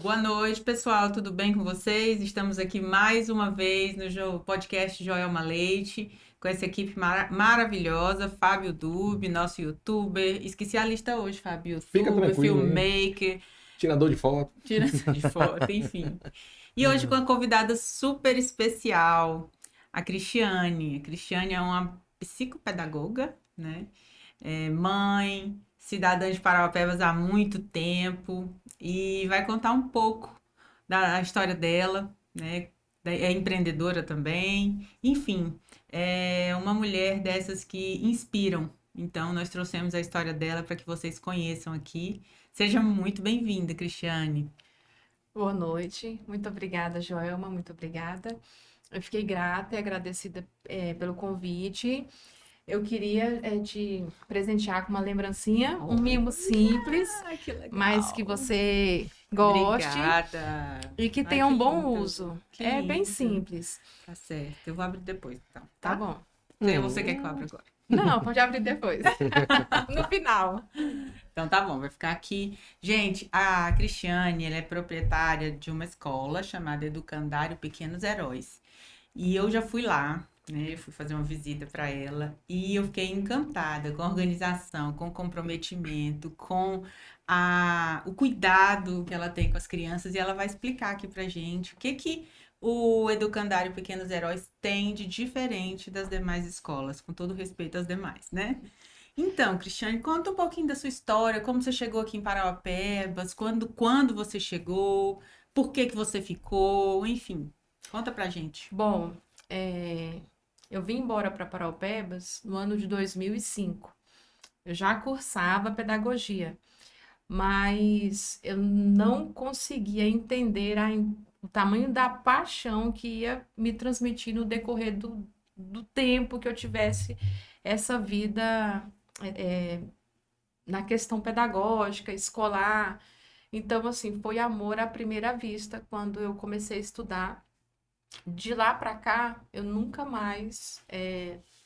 Boa noite, pessoal. Tudo bem com vocês? Estamos aqui mais uma vez no podcast Joelma Leite, com essa equipe maravilhosa, Fábio Dube, nosso youtuber. Esqueci a lista hoje, Fábio. Fica Youtuber, tranquilo, hein? filmmaker, Tirador de foto. tiração de foto, enfim. E hoje com uma convidada super especial, a Cristiane. A Cristiane é uma psicopedagoga, né? Mãe, cidadã de Parauapebas há muito tempo e vai contar um pouco da história dela, né? É empreendedora também, enfim, é uma mulher dessas que inspiram. Então, nós trouxemos a história dela para que vocês conheçam aqui. Seja muito bem-vinda, Cristiane. Boa noite, muito obrigada, Joelma, muito obrigada. Eu fiquei grata e agradecida pelo convite. Eu queria te presentear com uma lembrancinha, um mimo simples, Que legal. mas que você goste Obrigada. e que Ai, tenha que um bom lindo. uso. Que É bem lindo. simples, Tá certo. Eu vou abrir depois, então. tá bom? Você quer que eu abra agora? Não, pode abrir depois, no final. Então tá bom, vai ficar aqui. Gente, a Cristiane, ela é proprietária de uma escola chamada Educandário Pequenos Heróis. E eu já fui lá, né? Eu fui fazer uma visita para ela e eu fiquei encantada com a organização, com o comprometimento, com o cuidado que ela tem com as crianças e ela vai explicar aqui pra gente o que que o Educandário Pequenos Heróis tem de diferente das demais escolas, com todo respeito às demais, né? Então, Cristiane, conta um pouquinho da sua história, como você chegou aqui em Parauapebas, quando você chegou, por que que você ficou, enfim, conta pra gente. Bom, eu vim embora para Paraupebas no ano de 2005. Eu já cursava pedagogia, mas eu não conseguia entender o tamanho da paixão que ia me transmitir no decorrer do tempo que eu tivesse essa vida é, na questão pedagógica, escolar. Então, assim, foi amor à primeira vista quando eu comecei a estudar. De lá para cá, eu nunca mais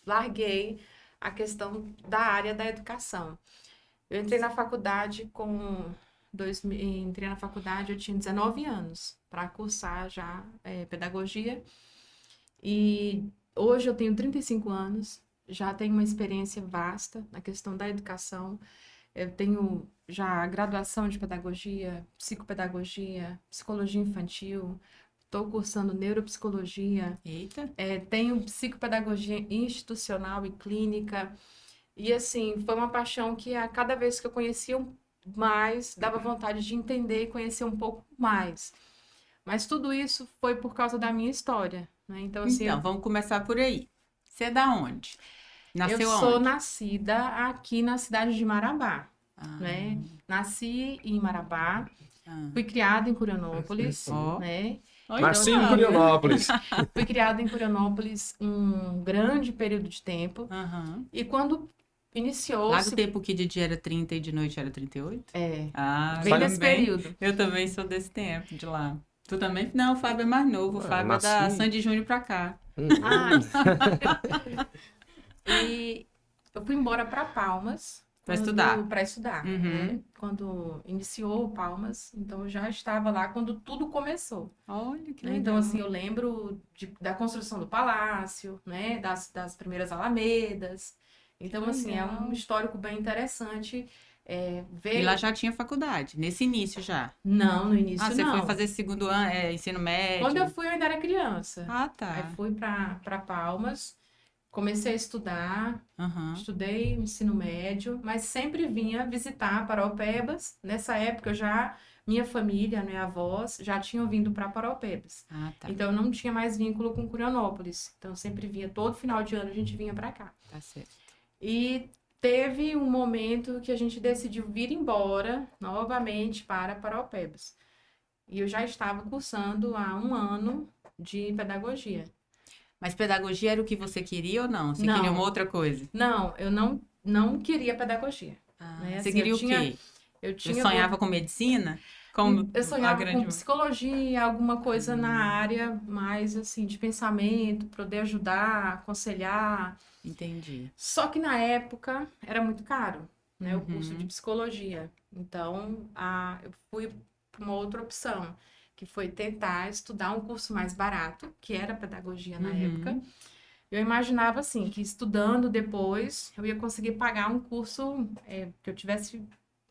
larguei a questão da área da educação. Eu entrei na faculdade entrei na faculdade, eu tinha 19 anos para cursar já pedagogia. E hoje eu tenho 35 anos, já tenho uma experiência vasta na questão da educação. Eu tenho já graduação de pedagogia, psicopedagogia, psicologia infantil, estou cursando neuropsicologia, Eita, tenho psicopedagogia institucional e clínica. E assim, foi uma paixão que a cada vez que eu conhecia mais, dava vontade de entender e conhecer um pouco mais. Mas tudo isso foi por causa da minha história, né? Então, assim, então, vamos começar por aí. Você é da onde? eu Nasceu sou aonde? nascida aqui na cidade de Marabá, Ah, né? Nasci em Marabá, ah. fui criada em Curionópolis, Ó, né? olha Nasci em só. Curionópolis. Fui criada em Curionópolis um grande período de tempo. Aham. E quando Lá do iniciou-se, tempo que de dia era 30 e de noite era 38? Ah, bem eu nesse também. período. Eu também sou desse tempo, de lá. Tu também? Não, o Fábio é mais novo. O Fábio é da Nasci. Sandy Júnior pra cá. Ah, e eu fui embora para Palmas Pra estudar. para estudar, Uhum. né? Quando iniciou o Palmas, então eu já estava lá quando tudo começou. Olha que Né? legal. Então, assim, eu lembro da construção do palácio, né? Das primeiras alamedas. Então, assim, é legal. um histórico bem interessante. E Ver... lá já tinha faculdade, nesse início já. Não, no início Ah, você não. foi fazer segundo ano, ensino médio? Quando eu fui, eu ainda era criança. Ah, Aí tá. fui para Palmas, comecei a estudar, Aham. estudei ensino médio, mas sempre vinha visitar Paraupebas. Nessa época, minha família, né, avós, já tinham vindo para Paraupebas. Ah, tá. Então, eu não tinha mais vínculo com Curionópolis. Então, eu sempre vinha, todo final de ano a gente vinha para cá. Tá certo. E teve um momento que a gente decidiu vir embora novamente para Paraupebas. E eu já estava cursando há um ano de pedagogia. Mas pedagogia era o que você queria ou não? Você Não. queria uma outra coisa? Não, eu não queria pedagogia. Ah, Né? você Assim, queria o quê? Eu Você tinha sonhava com medicina? Como eu a sonhava grande... com psicologia, alguma coisa na área mais assim de pensamento, poder ajudar, aconselhar. Entendi. Só que na época era muito caro, né, o curso Uhum. de psicologia. Então, eu fui para uma outra opção, que foi tentar estudar um curso mais barato, que era pedagogia na época. Eu imaginava assim, que estudando depois, eu ia conseguir pagar um curso que eu tivesse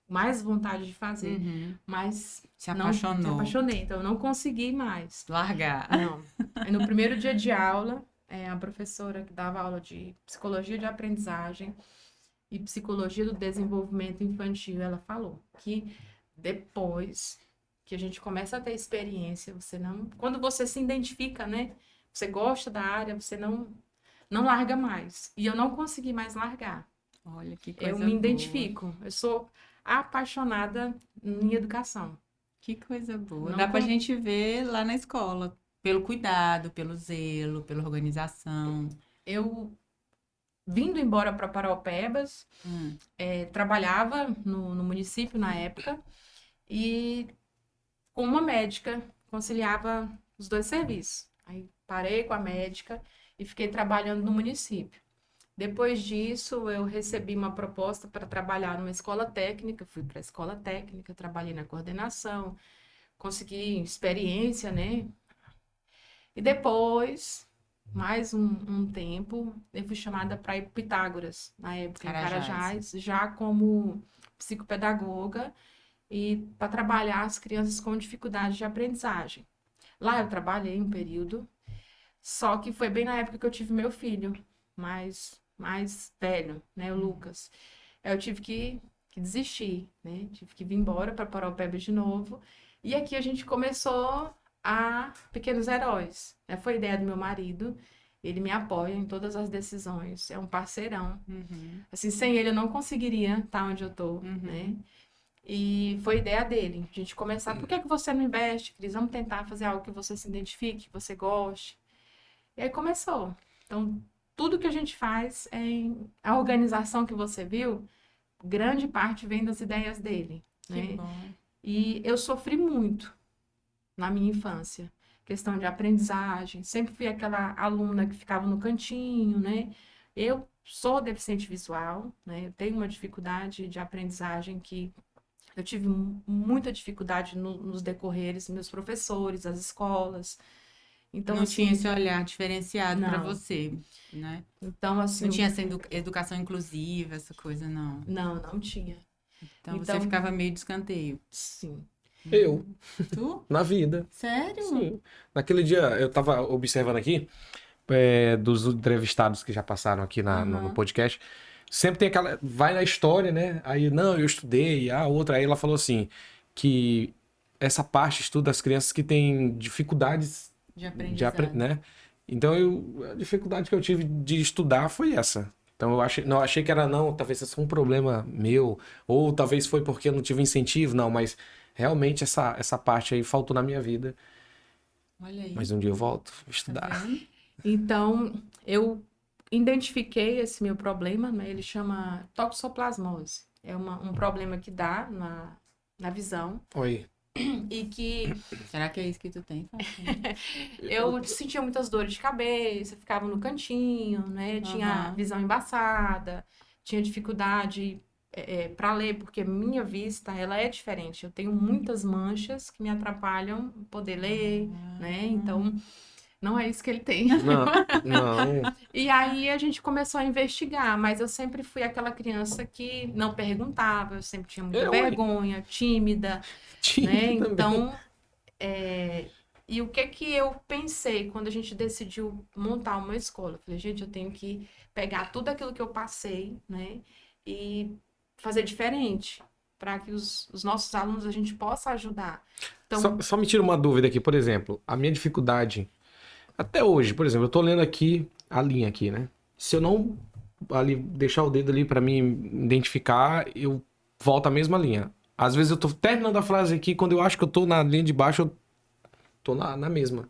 mais vontade de fazer. Mas Se não, me apaixonou. apaixonei, então eu não consegui mais. Largar. Não. Aí no primeiro dia de aula, a professora que dava aula de psicologia de aprendizagem e psicologia do desenvolvimento infantil, ela falou que depois que a gente começa a ter experiência, quando você se identifica, né? Você gosta da área, você não larga mais. E eu não consegui mais largar. Olha que coisa Eu boa. me identifico. Eu sou apaixonada em educação. Que coisa boa. Não Dá pra com- gente ver lá na escola. Pelo cuidado, pelo zelo, pela organização. Eu vindo embora para Paraupebas, trabalhava no município na época e com uma médica conciliava os dois serviços. Aí parei com a médica e fiquei trabalhando no município. Depois disso, eu recebi uma proposta para trabalhar numa escola técnica, fui para a escola técnica, trabalhei na coordenação, consegui experiência, né? E depois, mais um tempo, eu fui chamada para ir para Pitágoras, na época, em Carajás, já como psicopedagoga e para trabalhar as crianças com dificuldade de aprendizagem. Lá eu trabalhei um período, só que foi bem na época que eu tive meu filho, mais velho, né, o Lucas. Eu tive que desistir, né? Tive que vir embora para Paraupebas de novo. E aqui a gente começou a Pequenos Heróis, né? Foi ideia do meu marido. Ele me apoia em todas as decisões. É um parceirão. Assim, sem ele eu não conseguiria estar onde eu tô, né? E foi ideia dele. A gente começar. Por que você não investe, Cris? Vamos tentar fazer algo que você se identifique, que você goste. E aí começou. Então, tudo que a gente faz a organização que você viu, grande parte vem das ideias dele, Que né? bom. E eu sofri muito na minha infância, questão de aprendizagem, sempre fui aquela aluna que ficava no cantinho, né? Eu sou deficiente visual, né? Eu tenho uma dificuldade de aprendizagem que eu tive muita dificuldade nos decorreres, meus professores, as escolas. Então, Não tinha assim, esse olhar diferenciado para não. você, né? Então, assim, Não tinha essa educação inclusiva, essa coisa, não. não tinha. Então você Então, ficava meio de escanteio. sim. Eu, Tu? na vida. Sério? Sim. Naquele dia, eu tava observando aqui, dos entrevistados que já passaram aqui no podcast, sempre tem aquela. Vai na história, né? Aí, não, eu estudei, a outra. Aí ela falou assim: que essa parte estuda as crianças que têm dificuldades De aprendizado. né? Então, a dificuldade que eu tive de estudar foi essa. Então, não achei que era, não, talvez esse é um problema meu, ou talvez foi porque eu não tive incentivo, não, mas realmente essa parte aí faltou na minha vida. Olha aí. Mas um dia eu volto a Tá estudar. vendo? Então, eu identifiquei esse meu problema, né? Ele chama toxoplasmose. É um problema que dá na visão Oi. e que Será que é isso que tu tem, Fátima? eu sentia muitas dores de cabeça, ficava no cantinho, né? Tinha Aham. visão embaçada, tinha dificuldade para ler, porque minha vista, ela é diferente. Eu tenho muitas manchas que me atrapalham poder ler, né? Então, não é isso que ele tem. Não, não. E aí a gente começou a investigar, mas eu sempre fui aquela criança que não perguntava, eu sempre tinha muita Ué. vergonha, tímida, Tinha né? também. Então, e o que eu pensei quando a gente decidiu montar uma escola? Eu falei, gente, eu tenho que pegar tudo aquilo que eu passei, né? E fazer diferente, para que os nossos alunos a gente possa ajudar. Então, Só me tira uma dúvida aqui, por exemplo, a minha dificuldade, até hoje, por exemplo, eu tô lendo aqui a linha aqui, né? Se eu não ali deixar o dedo ali pra mim identificar, eu volto à mesma linha. Às vezes eu tô terminando a frase aqui, quando eu acho que eu tô na linha de baixo, eu tô na mesma.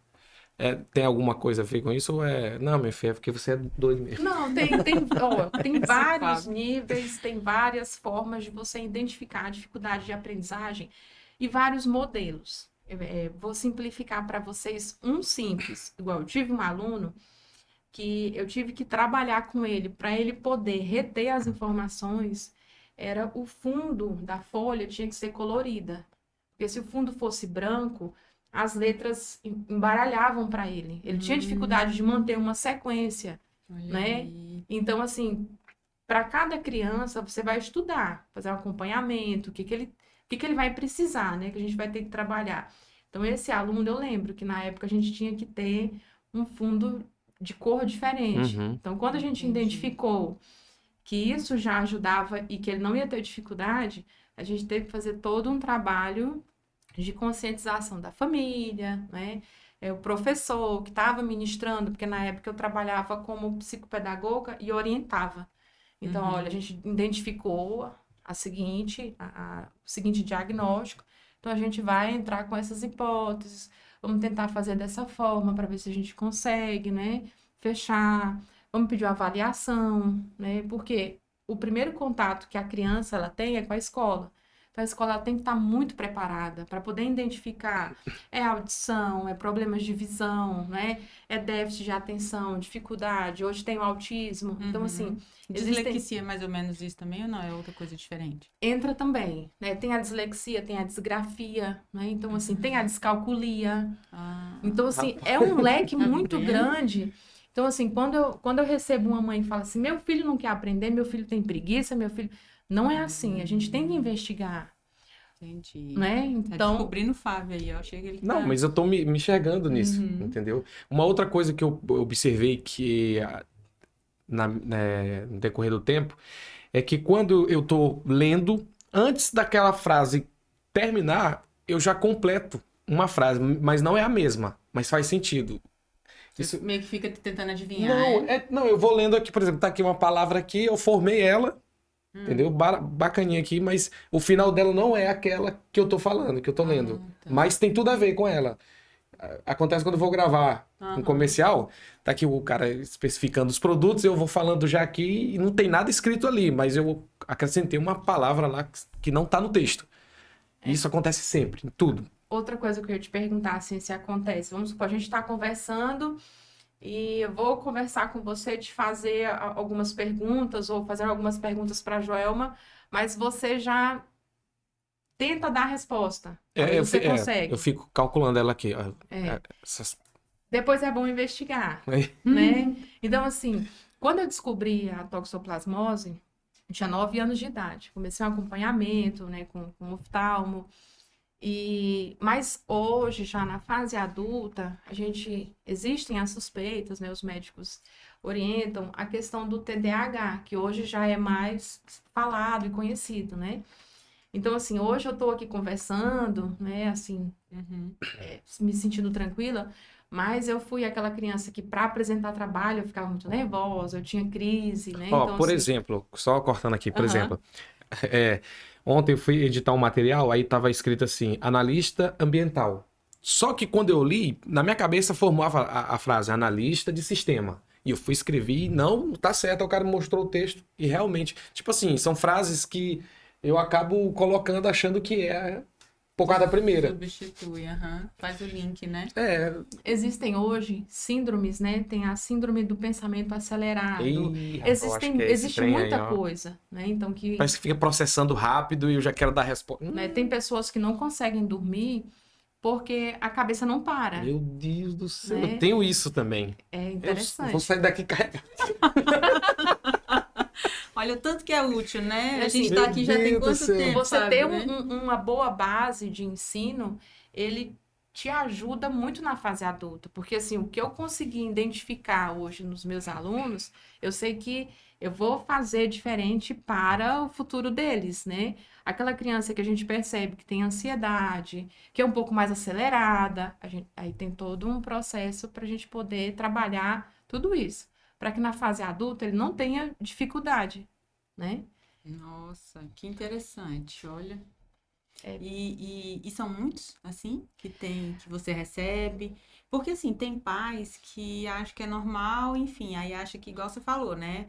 Tem alguma coisa a ver com isso ou é... Não, minha filha, é porque você é doido mesmo. não, tem vários Fábio. níveis, tem várias formas de você identificar a dificuldade de aprendizagem e vários modelos. Vou simplificar para vocês um simples. Igual eu tive um aluno que eu tive que trabalhar com ele para ele poder reter as informações, era o fundo da folha tinha que ser colorida. Porque se o fundo fosse branco, as letras embaralhavam para ele. Ele tinha dificuldade de manter uma sequência, Olha né? aí. Então, assim, para cada criança, você vai estudar, fazer um acompanhamento, o que ele vai precisar, né? Que a gente vai ter que trabalhar. Então, esse aluno, eu lembro que na época a gente tinha que ter um fundo de cor diferente. Uhum. Então, quando a gente Entendi. identificou que isso já ajudava e que ele não ia ter dificuldade, a gente teve que fazer todo um trabalho de conscientização da família, né? O professor que estava ministrando, porque na época eu trabalhava como psicopedagoga e orientava. Então, olha, a gente identificou o seguinte diagnóstico, então a gente vai entrar com essas hipóteses, vamos tentar fazer dessa forma para ver se a gente consegue, né? Fechar, vamos pedir uma avaliação, né? Porque o primeiro contato que a criança ela tem é com a escola. Então, a escola ela tem que estar muito preparada para poder identificar audição, problemas de visão, né? É déficit de atenção, dificuldade. Hoje tem o autismo. Então, assim, existem... Dislexia é mais ou menos isso também ou não? É outra coisa diferente? Entra também, né? Tem a dislexia, tem a disgrafia, né? Então, assim, tem a descalculia. Ah, Então, assim, é um leque Tá muito vendo? grande. Então, assim, quando eu recebo uma mãe que fala assim, meu filho não quer aprender, meu filho tem preguiça, meu filho... Não é assim, a gente tem que investigar, entendi. né? Tá Então, descobrindo o Fábio aí, ó. Chega ele Não, tá... mas eu tô me enxergando nisso, entendeu? Uma outra coisa que eu observei que no decorrer do tempo é que quando eu tô lendo, antes daquela frase terminar, eu já completo uma frase, mas não é a mesma, mas faz sentido. Você Isso... meio que fica tentando adivinhar, Não, não, eu vou lendo aqui, por exemplo, tá aqui uma palavra aqui, eu formei ela, entendeu? Bacaninha aqui, mas o final dela não é aquela que eu tô falando, que eu tô lendo. tá. Mas tem tudo a ver com ela. Acontece quando eu vou gravar um comercial, tá aqui o cara especificando os produtos, eu vou falando já aqui e não tem nada escrito ali, mas eu acrescentei uma palavra lá que não tá no texto. Isso acontece sempre, em tudo. outra coisa que eu ia te perguntar, assim, se acontece, vamos supor, a gente está conversando e eu vou conversar com você, te fazer algumas perguntas ou fazer algumas perguntas para a Joelma, mas você já tenta dar a resposta. Aí você Eu consegue. fico calculando ela aqui. Ó, É. essas- Depois é bom investigar, É. né? Então, assim, quando eu descobri a toxoplasmose, eu tinha 9 anos de idade. Comecei um acompanhamento, né, com oftalmo. Mas hoje, já na fase adulta, existem as suspeitas, né? Os médicos orientam a questão do TDAH, que hoje já é mais falado e conhecido, né? Então, assim, hoje eu estou aqui conversando, né? Assim, me sentindo tranquila, mas eu fui aquela criança que, para apresentar trabalho, eu ficava muito nervosa, eu tinha crise, né? Ó, Então, por assim, exemplo, só cortando aqui, por Aham. exemplo, é, ontem eu fui editar um material, aí tava escrito assim, analista ambiental. Só que quando eu li, na minha cabeça formava a frase analista de sistema. E eu fui escrever e não, tá certo, aí o cara me mostrou o texto e realmente, tipo assim, são frases que eu acabo colocando achando que é por causa da primeira. Substitui, faz o link, né? Existem hoje síndromes, né? Tem a síndrome do pensamento acelerado. Ih, rapaz, eu acho que é esse Existe trem aí, muita ó. coisa, né? Então Parece que fica processando rápido e eu já quero dar resposta. né, tem pessoas que não conseguem dormir porque a cabeça não para, Meu Deus do céu, né? eu tenho isso também. É Eu interessante. vou sair daqui carregado. Olha o tanto que é útil, né? A Assim, gente tá aqui já meu tem Deus do quanto céu. tempo, Você sabe, ter né? uma boa base de ensino, ele te ajuda muito na fase adulta, porque assim, o que eu consegui identificar hoje nos meus alunos, eu sei que eu vou fazer diferente para o futuro deles, né? Aquela criança que a gente percebe que tem ansiedade, que é um pouco mais acelerada, aí tem todo um processo para a gente poder trabalhar tudo isso, para que na fase adulta ele não tenha dificuldade, né? Nossa, que interessante, olha. É. E são muitos, assim, que você recebe? Porque, assim, tem pais que acham que é normal, enfim, aí acha que, igual você falou, né?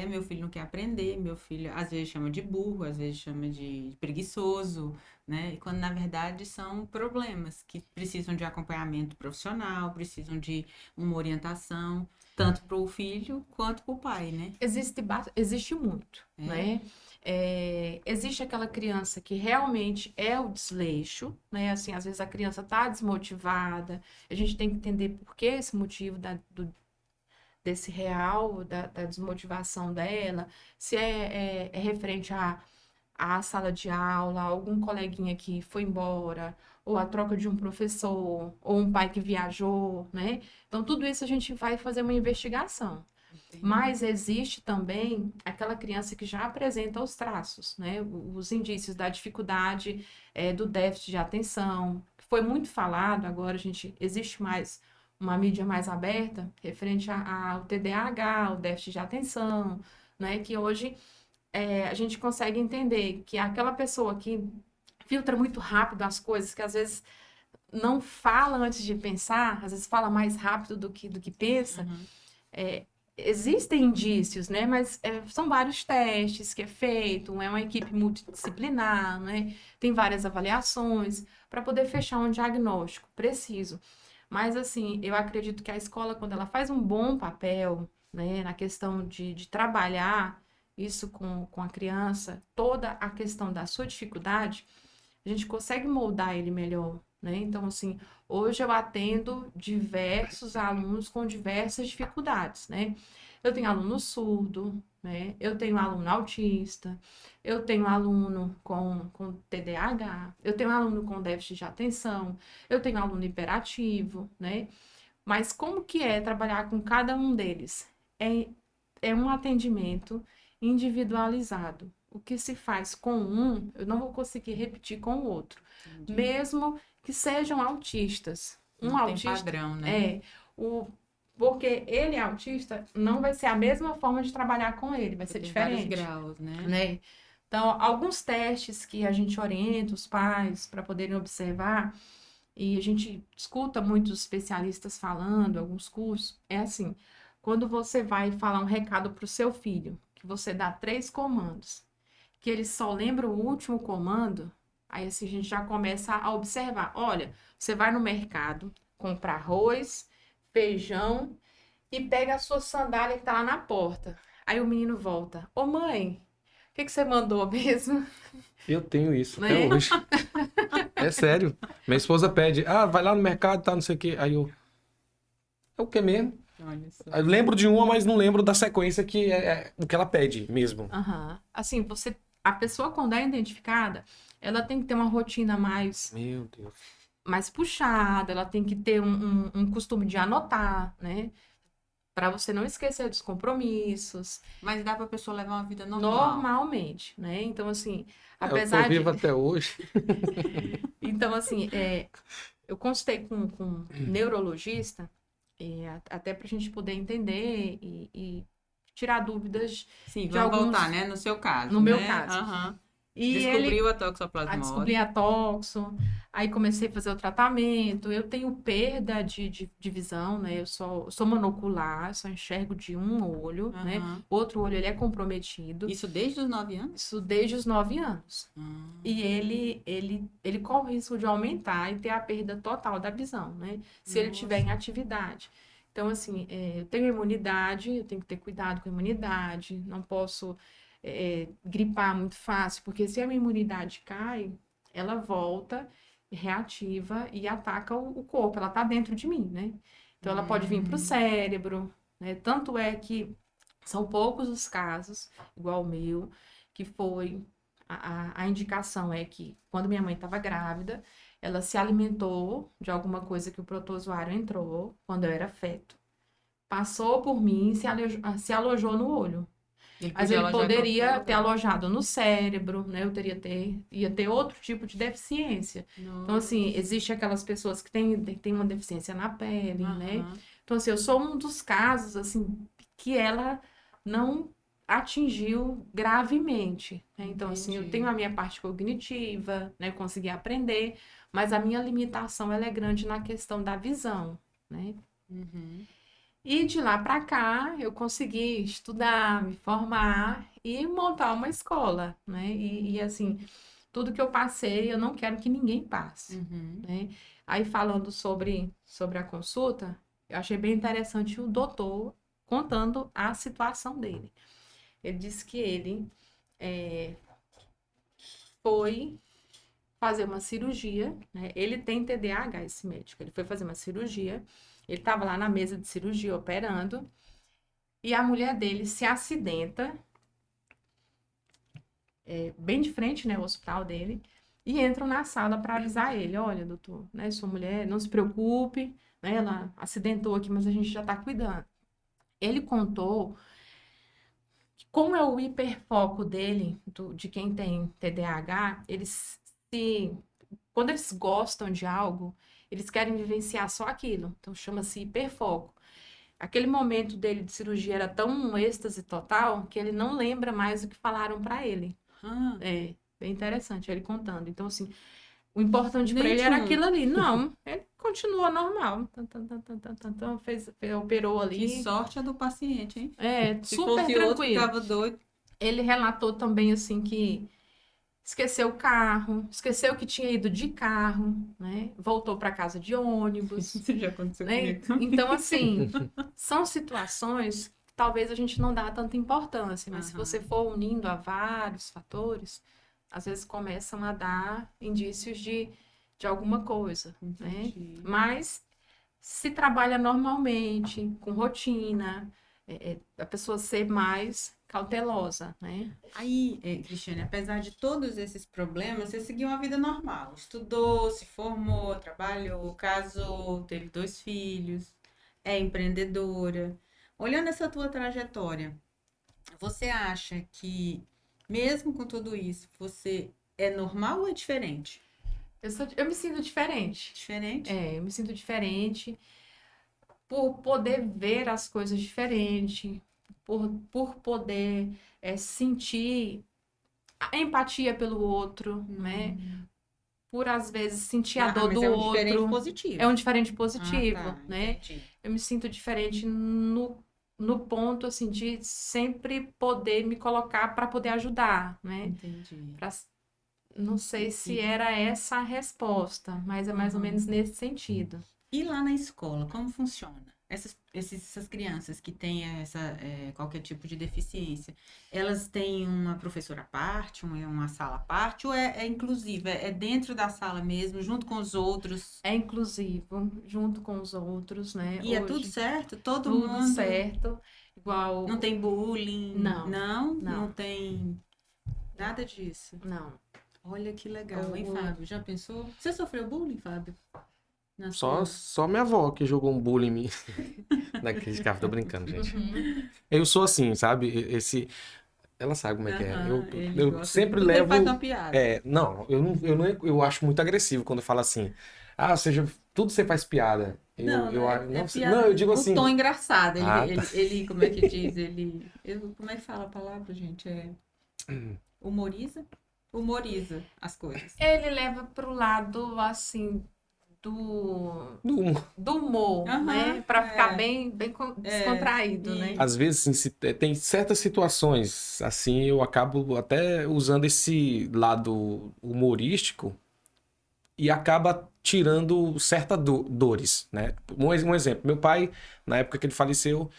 Meu filho não quer aprender, meu filho às vezes chama de burro, às vezes chama de preguiçoso, né? E quando na verdade são problemas que precisam de acompanhamento profissional, precisam de uma orientação, tanto para o filho quanto para o pai, né? Existe muito, né? Existe aquela criança que realmente é o desleixo, né? Assim, às vezes a criança está desmotivada, a gente tem que entender por que esse motivo desse real, da desmotivação dela, se é referente à sala de aula, algum coleguinha que foi embora, ou a troca de um professor, ou um pai que viajou, né? Então, tudo isso a gente vai fazer uma investigação. Mas existe também aquela criança que já apresenta os traços, né? Os indícios da dificuldade, do déficit de atenção, que foi muito falado, agora existe mais uma mídia mais aberta referente ao TDAH, o déficit de atenção, né? Que hoje a gente consegue entender que aquela pessoa que filtra muito rápido as coisas, que às vezes não fala antes de pensar, às vezes fala mais rápido do que pensa, é, existem indícios, né? Mas são vários testes que é feito, é uma equipe multidisciplinar, né? Tem várias avaliações para poder fechar um diagnóstico preciso. Mas, assim, eu acredito que a escola, quando ela faz um bom papel, né, na questão de trabalhar isso com a criança, toda a questão da sua dificuldade, a gente consegue moldar ele melhor, né? Então, assim, hoje eu atendo diversos alunos com diversas dificuldades, né? Eu tenho aluno surdo, né? Eu tenho aluno autista, eu tenho aluno com TDAH, eu tenho aluno com déficit de atenção, eu tenho aluno hiperativo, né? Mas como que é trabalhar com cada um deles? É um atendimento individualizado. O que se faz com um, eu não vou conseguir repetir com o outro. Entendi. Mesmo que sejam autistas. Não tem padrão, né? Porque ele é autista, não vai ser a mesma forma de trabalhar com ele, vai ser Tem diferente. vários graus, né? Né? Então, alguns testes que a gente orienta os pais para poderem observar, e a gente escuta muitos especialistas falando, alguns cursos, é assim, quando você vai falar um recado para o seu filho, que você dá 3 comandos, que ele só lembra o último comando, aí assim a gente já começa a observar. Olha, você vai no mercado comprar arroz, feijão e pega a sua sandália que tá lá na porta. Aí o menino volta. Ô mãe, o que você mandou mesmo? Eu tenho isso Né? até hoje. É sério. Minha esposa pede, vai lá no mercado, tá, não sei o quê. Aí eu, é o que mesmo? Olha só. Aí eu lembro de uma, mas não lembro da sequência que é o que ela pede mesmo. Assim, a pessoa quando é identificada, ela tem que ter uma rotina Meu Deus. mais puxada, ela tem que ter um costume de anotar, né? Para você não esquecer dos compromissos. Mas dá pra pessoa levar uma vida normal. Normalmente, né? Então, assim, Eu apesar tô vivo até hoje. Então, assim, eu consultei com um neurologista, até para a gente poder entender e tirar dúvidas Sim, de vamos alguns... voltar, né? No seu caso, No meu né? caso. Aham. E Descobriu a ele toxoplasmose. descobri a toxo, aí comecei a fazer o tratamento. Eu tenho perda de visão, né? Eu sou monocular, só enxergo de um olho, né? Aham. O outro olho ele é comprometido. Isso desde os 9 anos? Isso desde os 9 anos. Ah. E ele corre o risco de aumentar e ter a perda total da visão, né? Se ele tiver em atividade. Então, assim, eu tenho imunidade, eu tenho que ter cuidado com a imunidade, não posso gripar muito fácil, porque se a minha imunidade cai, ela volta, reativa e ataca o corpo, ela tá dentro de mim, né? Então, ela pode vir para o cérebro, né? Tanto é que são poucos os casos, igual o meu, que foi a indicação é que quando minha mãe estava grávida, ela se alimentou de alguma coisa que o protozoário entrou quando eu era feto. Passou por mim e se alojou no olho. Mas ele poderia ter alojado no cérebro, né? Ia ter outro tipo de deficiência. Então, assim, existe aquelas pessoas que têm uma deficiência na pele, né? Então, assim, eu sou um dos casos, assim, que ela não atingiu gravemente, né? Então, assim, eu tenho a minha parte cognitiva, né? Consegui aprender, mas a minha limitação, ela é grande na questão da visão, né? E de lá para cá, eu consegui estudar, me formar e montar uma escola, né? E assim, tudo que eu passei, eu não quero que ninguém passe, Uhum. né? Aí falando sobre a consulta, eu achei bem interessante o doutor contando a situação dele. Ele disse que ele foi fazer uma cirurgia, né? Ele tem TDAH, esse médico. Ele foi fazer uma cirurgia, ele estava lá na mesa de cirurgia operando, e a mulher dele se acidenta, bem de frente, né, o hospital dele, e entram na sala para avisar ele: olha, doutor, né, sua mulher, não se preocupe, né, ela acidentou aqui, mas a gente já está cuidando. Ele contou que, como é o hiperfoco dele, de quem tem TDAH, eles se quando eles gostam de algo, eles querem vivenciar só aquilo. Então chama-se hiperfoco. Aquele momento dele de cirurgia era tão um êxtase total que ele não lembra mais o que falaram para ele. Ah, É, bem interessante ele contando. Então, assim, o importante para nem ele era tchum. aquilo ali. Não, ele continuou normal. Operou Que ali. sorte a do paciente, hein? Se Super fosse outro, tranquilo. ficava doido. Ele relatou também, assim, que esqueceu o carro, esqueceu que tinha ido de carro, né? Voltou para casa de ônibus, Isso já aconteceu né? comigo também. Então, assim, são situações que talvez a gente não dá tanta importância, mas se Aham. você for unindo a vários fatores, às vezes começam a dar indícios de alguma coisa, né? Entendi. Mas se trabalha normalmente, com rotina, a pessoa ser mais cautelosa, né? Aí, Cristiane, apesar de todos esses problemas, você seguiu uma vida normal. Estudou, se formou, trabalhou, casou, teve 2 filhos, é empreendedora. Olhando essa tua trajetória, você acha que, mesmo com tudo isso, você é normal ou é diferente? Eu me sinto diferente. Diferente? Eu me sinto diferente por poder ver as coisas diferente, por poder sentir a empatia pelo outro, né? Por às vezes sentir a dor Mas do é um diferente outro. positivo. É um diferente Ah, positivo, tá, né? entendi. Eu me sinto diferente no ponto assim de sempre poder me colocar para poder ajudar, né? Entendi. Pra, não sei se E, era essa a resposta, mas é mais ou aham. menos nesse sentido. E lá na escola, como funciona? Essas crianças que têm qualquer tipo de deficiência, elas têm uma professora à parte, uma sala à parte, ou é inclusiva? É dentro da sala mesmo, junto com os outros? É inclusivo, junto com os outros, né? E é tudo Hoje, certo? Todo tudo mundo certo, não igual. tem bullying? Não, Não, não, não tem nada disso. não. Olha que O, legal, hein, o- Fábio? Já pensou? Você sofreu bullying, Fábio? Na Só, sua... só minha avó que jogou um bullying em mim. Naquele carro, tô brincando, gente. Uhum. Eu sou assim, sabe? Ela sabe como é que é. Aham, ele Eu gosta de sempre tudo, ele faz levo. uma piada. Não, eu acho muito agressivo quando eu falo assim. Ah, seja, tudo você faz piada. Não, não é Não, não, eu piada. digo O tom assim. engraçado. Ah, tá. Como é que diz? Como é que fala a palavra, gente? Humoriza? Humoriza as coisas. Ele leva pro lado, assim, do, Não. do humor, Aham, né? Para ficar é, bem é, descontraído, né? Às vezes, assim, tem certas situações, assim, eu acabo até usando esse lado humorístico e acaba tirando certas dores, né? Um exemplo, meu pai, na época que ele faleceu,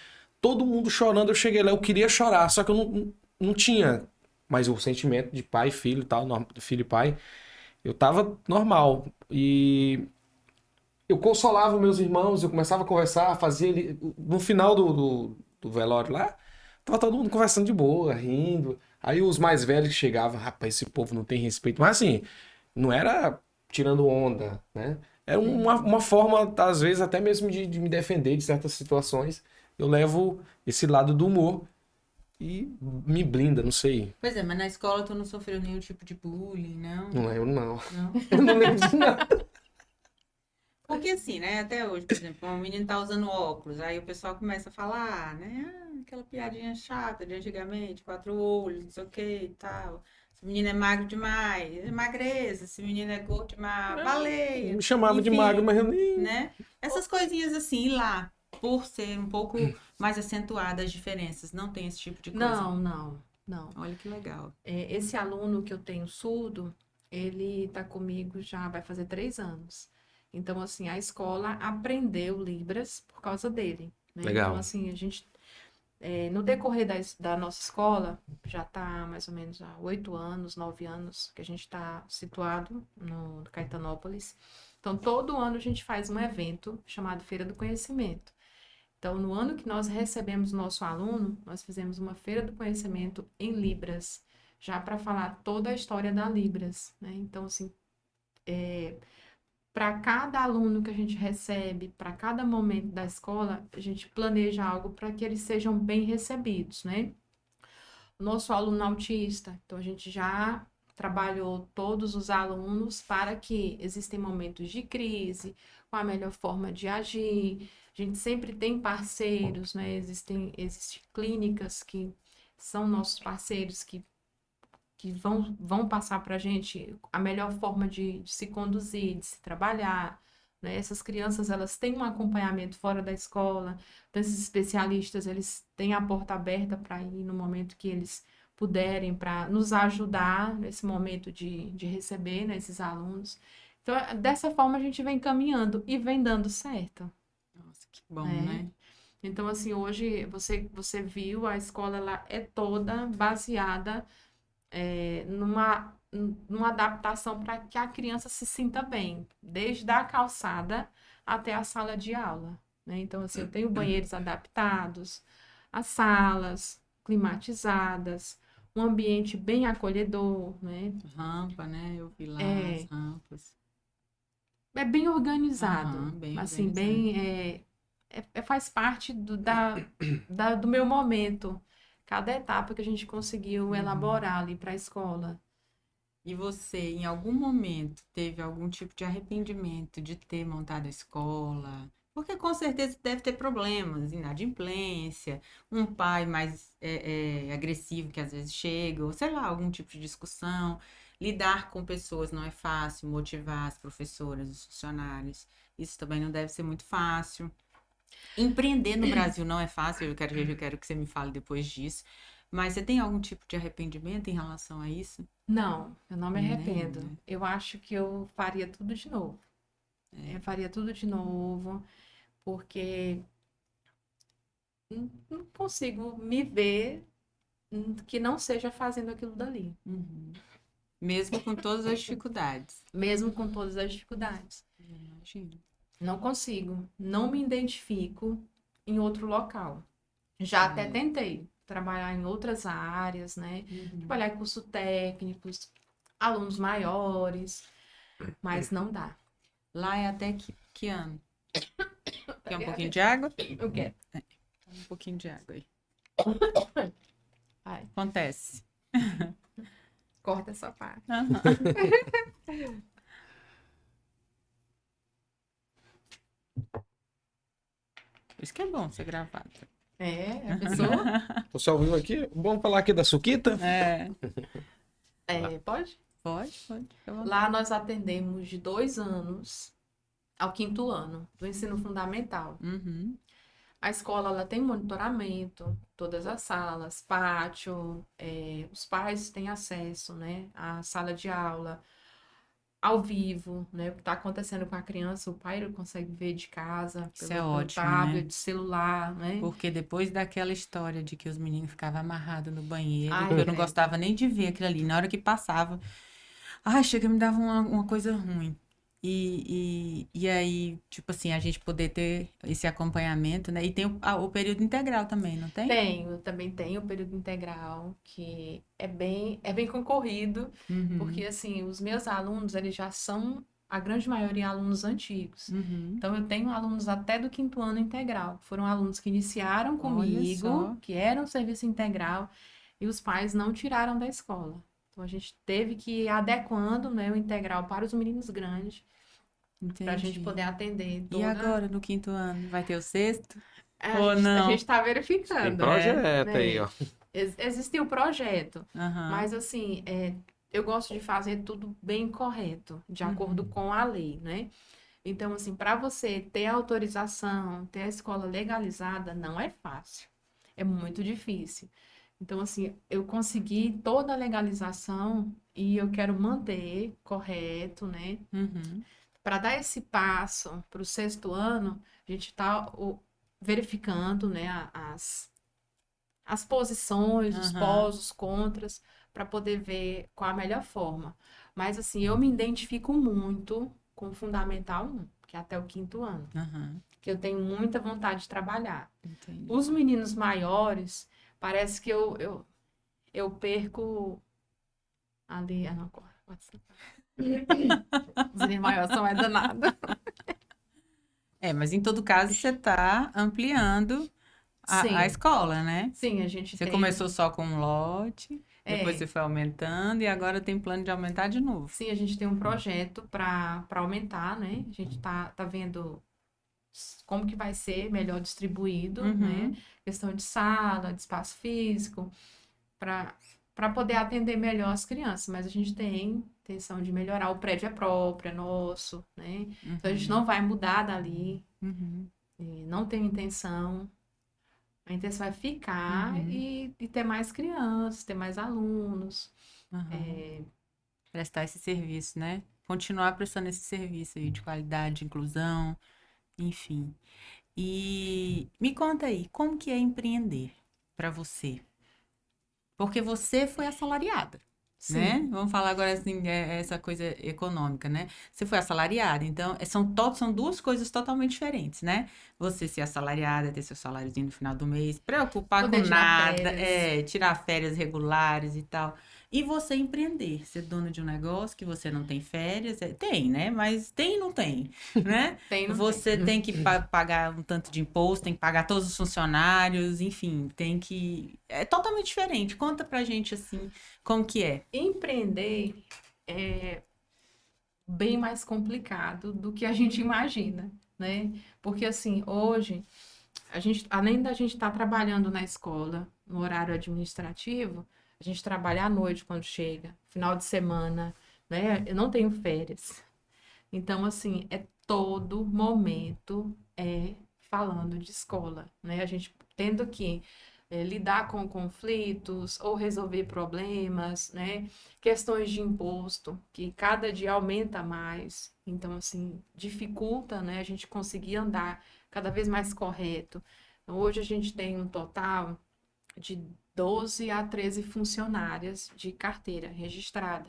todo mundo chorando, eu cheguei lá, eu queria chorar, só que eu não tinha mais o sentimento de pai e filho e tal, filho e pai, eu tava normal, e eu consolava meus irmãos, eu começava a conversar, fazia ele, no final do velório lá, tava todo mundo conversando de boa, rindo, aí os mais velhos que chegavam, rapaz, esse povo não tem respeito, mas assim, não era tirando onda, né? Era entendi. uma forma, às vezes, até mesmo de me defender de certas situações. Eu levo esse lado do humor e me blinda, não sei. Pois é, mas na escola tu não sofreu nenhum tipo de bullying, não? Não lembro, não. Não? Eu não lembro de nada. Porque assim, né? Até hoje, por exemplo, um menino tá usando óculos, aí o pessoal começa a falar, né? Ah, aquela piadinha chata de antigamente, 4 olhos, não sei o que e tal. Esse menino é magro demais, emagreça. Esse menino é gordo demais, baleia. Me chamava de magro, Enfim, mas eu nem. né? Essas coisinhas assim, e lá, por ser um pouco mais acentuadas as diferenças, não tem esse tipo de coisa. Não, não, não. Olha que legal. Esse aluno que eu tenho surdo, ele está comigo já vai fazer 3 anos. Então, assim, a escola aprendeu Libras por causa dele, né? Então, Legal. assim, a gente, no decorrer da nossa escola, já está mais ou menos há 8 anos, 9 anos que a gente está situado no Caetanópolis. Então, todo ano a gente faz um evento chamado Feira do Conhecimento. Então, no ano que nós recebemos nosso aluno, nós fizemos uma Feira do Conhecimento em Libras, já para falar toda a história da Libras, né? Então, assim, para cada aluno que a gente recebe, para cada momento da escola, a gente planeja algo para que eles sejam bem recebidos, né? O nosso aluno autista, então a gente já trabalhou todos os alunos para que existem momentos de crise, com a melhor forma de agir. A gente sempre tem parceiros, né? Existem clínicas que são nossos parceiros que vão passar para a gente a melhor forma de se conduzir, de se trabalhar, né? Essas crianças, elas têm um acompanhamento fora da escola, então esses especialistas, eles têm a porta aberta para ir no momento que eles puderem, para nos ajudar nesse momento de receber, né, esses alunos. Então, dessa forma, a gente vem caminhando e vem dando certo, Nossa, que bom, né? né? Então, assim, hoje você viu, a escola ela é toda baseada numa adaptação para que a criança se sinta bem, desde a calçada até a sala de aula, né? Então, assim, eu tenho banheiros adaptados, as salas climatizadas, um ambiente bem acolhedor, né? Rampa, né? Eu vi lá as É, rampas. é bem organizado, Aham, bem assim, organizado. faz parte do meu momento. Cada etapa que a gente conseguiu elaborar ali para a escola. E você, em algum momento, teve algum tipo de arrependimento de ter montado a escola? Porque com certeza deve ter problemas, inadimplência, um pai mais agressivo que às vezes chega, ou sei lá, algum tipo de discussão. Lidar com pessoas não é fácil, motivar as professoras, os funcionários. Isso também não deve ser muito fácil. Empreender no Brasil não é fácil, eu quero que você me fale depois disso. Mas você tem algum tipo de arrependimento em relação a isso? Não, eu não me Nenhum, arrependo. né? Eu acho que eu faria tudo de novo. Eu faria tudo de novo, porque não consigo me ver que não seja fazendo aquilo dali, Uhum. Mesmo com todas as dificuldades. mesmo com todas as dificuldades. Imagino. Não consigo, não me identifico em outro local. Já até tentei trabalhar em outras áreas, né? Trabalhar em cursos técnicos, alunos maiores, mas não dá. Lá é até que ano? Quer um pouquinho de água? Eu quero. Um pouquinho de água aí. Ai, Acontece. corta essa parte. Isso que é bom ser gravado. A pessoa. Você ouviu aqui? Vamos falar aqui da Suquita? É. Pode? Pode, pode. Fica à vontade. Lá nós atendemos de 2 anos ao 5º ano do ensino fundamental. Uhum. A escola ela tem monitoramento, todas as salas, pátio, os pais têm acesso, né, à sala de aula, ao vivo, né, o que está acontecendo com a criança, o pai ele consegue ver de casa, Isso é pelo ótimo, tablet, né? celular, né? Porque depois daquela história de que os meninos ficavam amarrados no banheiro, que Ai, eu não credo. gostava nem de ver aquilo ali, na hora que passava, ai, chega, me dava uma coisa ruim. E aí, tipo assim, a gente poder ter esse acompanhamento, né? E tem o período integral também, não tem? Também tenho o período integral, que é bem concorrido, porque Uhum, assim, os meus alunos, eles já são, a grande maioria, alunos antigos. uhum. Então, eu tenho alunos até do 5º ano integral. Foram alunos que iniciaram Olha comigo, só. que eram serviço integral, e os pais não tiraram da escola. Então, a gente teve que ir adequando, né, o integral para os meninos grandes, para a gente Entendi. poder atender E toda. agora, no quinto ano, vai ter o sexto? A Ou gente, a não? gente está Tem verificando, É? projeto aí, né? ó. Existe o projeto, Aham. mas assim, eu gosto de fazer tudo bem correto, de acordo Uhum. com a lei, né? Então, assim, para você ter autorização, ter a escola legalizada, não é fácil. É muito difícil. Então, assim, eu consegui toda a legalização e eu quero manter correto, né? Uhum. Para dar esse passo para o 6º ano, a gente está verificando, né, as posições, os Aham. pós, os contras, para poder ver qual a melhor forma. Mas, assim, eu me identifico muito com o Fundamental 1, que é até o 5º ano, Aham. que eu tenho muita vontade de trabalhar. Entendi. Os meninos maiores, parece que eu perco ali. Ah, não, pode ser. Os meninos maiores são é danado. Mas em todo caso você está ampliando a Sim, escola, né? sim, a gente Você tem. começou só com um lote, depois É, você foi aumentando e agora tem plano de aumentar de novo. sim, a gente tem um projeto para aumentar, né? A gente tá vendo como que vai ser melhor distribuído, né? Uhum. Questão de sala, de espaço físico, para poder atender melhor as crianças. Mas a gente tem intenção de melhorar. O prédio é próprio, é nosso, né? Então a gente Uhum. não vai mudar dali, Uhum. e não tem intenção. A intenção é ficar Uhum. e ter mais crianças, ter mais alunos. Uhum. Prestar esse serviço, né? Continuar prestando esse serviço aí de qualidade, de inclusão, enfim. E me conta aí, como que é empreender para você? Porque você foi assalariada, né? Sim, Vamos falar agora assim, essa coisa econômica, né? Você foi assalariada, então são duas coisas totalmente diferentes, né? Você ser assalariada, ter seu saláriozinho no final do mês, preocupar com poder tirar nada, férias. tirar férias regulares e tal. E você empreender, ser dono de um negócio que você não tem férias, tem, né? Mas tem e não tem, né? Tem, não tem. Você tem que pagar um tanto de imposto, tem que pagar todos os funcionários, enfim, tem que. É totalmente diferente. Conta pra gente assim, como que é. Empreender é bem mais complicado do que a gente imagina, né? Porque assim, hoje, a gente, além da gente estar trabalhando na escola, no horário administrativo, a gente trabalha à noite quando chega, final de semana, né? Eu não tenho férias. Então, assim, é todo momento falando de escola, né? A gente tendo que lidar com conflitos ou resolver problemas, né? Questões de imposto, que cada dia aumenta mais. Então, assim, dificulta, né? A gente conseguir andar cada vez mais correto. Então, hoje a gente tem um total de 12 a 13 funcionárias de carteira registrada.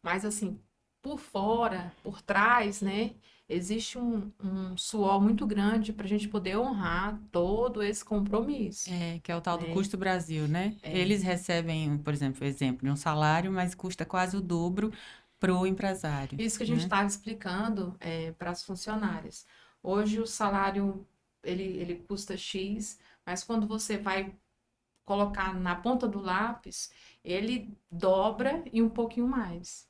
Mas assim, por fora, por trás, né, existe um suor muito grande para a gente poder honrar todo esse compromisso, Que é o tal do né? custo Brasil, né? É, Eles recebem, por exemplo, de um salário, mas custa quase o dobro pro empresário, isso que a gente né? estava explicando para as funcionárias. Hoje o salário ele custa X, mas quando você vai colocar na ponta do lápis, ele dobra e um pouquinho mais,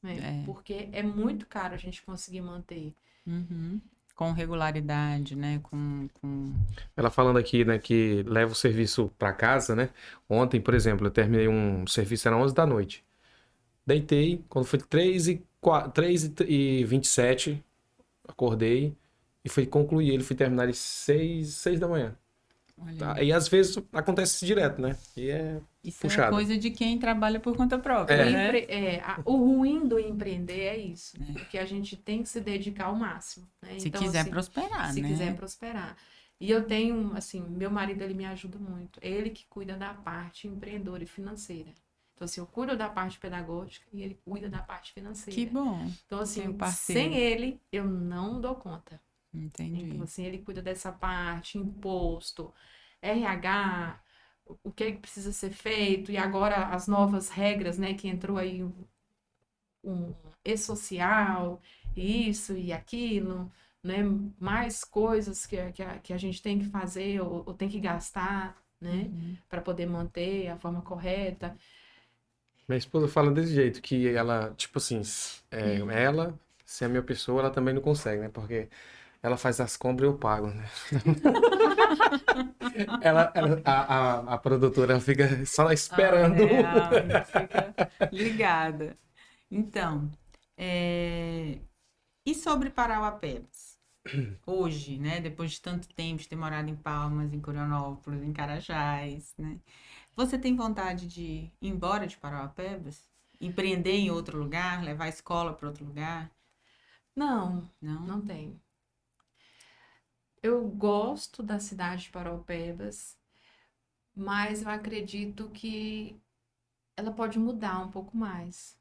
né? É. Porque é muito caro a gente conseguir manter. Uhum. Com regularidade, né? Ela falando aqui, né, que leva o serviço pra casa, né? Ontem, por exemplo, eu terminei um serviço, era 11 da noite. Deitei, quando foi 3h27, acordei e fui concluir ele, fui terminar ele 6 da manhã. Olha Tá? aí. E às vezes acontece isso direto, né? E é Isso é puxado. coisa de quem trabalha por conta própria, É, né? O ruim do empreender é isso, porque a gente tem que se dedicar ao máximo, né? Se Então, quiser assim, prosperar, se quiser né? prosperar. E eu tenho, assim, meu marido, ele me ajuda muito. Ele que cuida da parte empreendedora e financeira. Então, assim, eu cuido da parte pedagógica e ele cuida da parte Que financeira. bom. Então, Tem um assim, sem parceiro. ele, eu não dou conta. Então, Entendi. assim, ele cuida dessa parte, imposto, RH, o que é que precisa ser feito, e agora as novas regras, né, que entrou aí um e-social, isso e aquilo, né, mais coisas que a gente tem que fazer ou tem que gastar, né, Uhum. para poder manter a forma correta. minha esposa fala desse jeito, que ela, tipo assim, ela, se é a minha pessoa, ela também não consegue, né? Porque ela faz as compras e eu pago, né? A produtora fica só esperando. Fica ligada. Então, e sobre Parauapebas? hoje, né? Depois de tanto tempo de ter morado em Palmas, em Curionópolis, em Carajás, né? Você tem vontade de ir embora de Parauapebas? Empreender em outro lugar? Levar a escola para outro lugar? Não, Não? não tenho. Eu gosto da cidade de Paraupebas, mas eu acredito que ela pode mudar um pouco mais,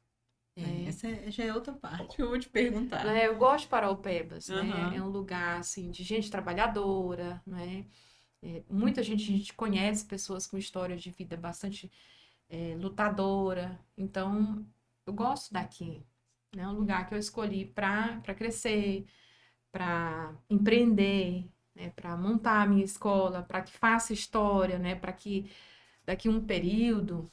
É, né? já é outra parte que eu vou te perguntar. Eu gosto de Paraupebas, né? É Aham. um lugar assim de gente trabalhadora, né? Muita gente, a gente conhece pessoas com história de vida bastante lutadora. Então, eu gosto daqui, né? É um lugar que eu escolhi para crescer, para empreender, né? Para montar a minha escola, para que faça história, né? Para que daqui a um período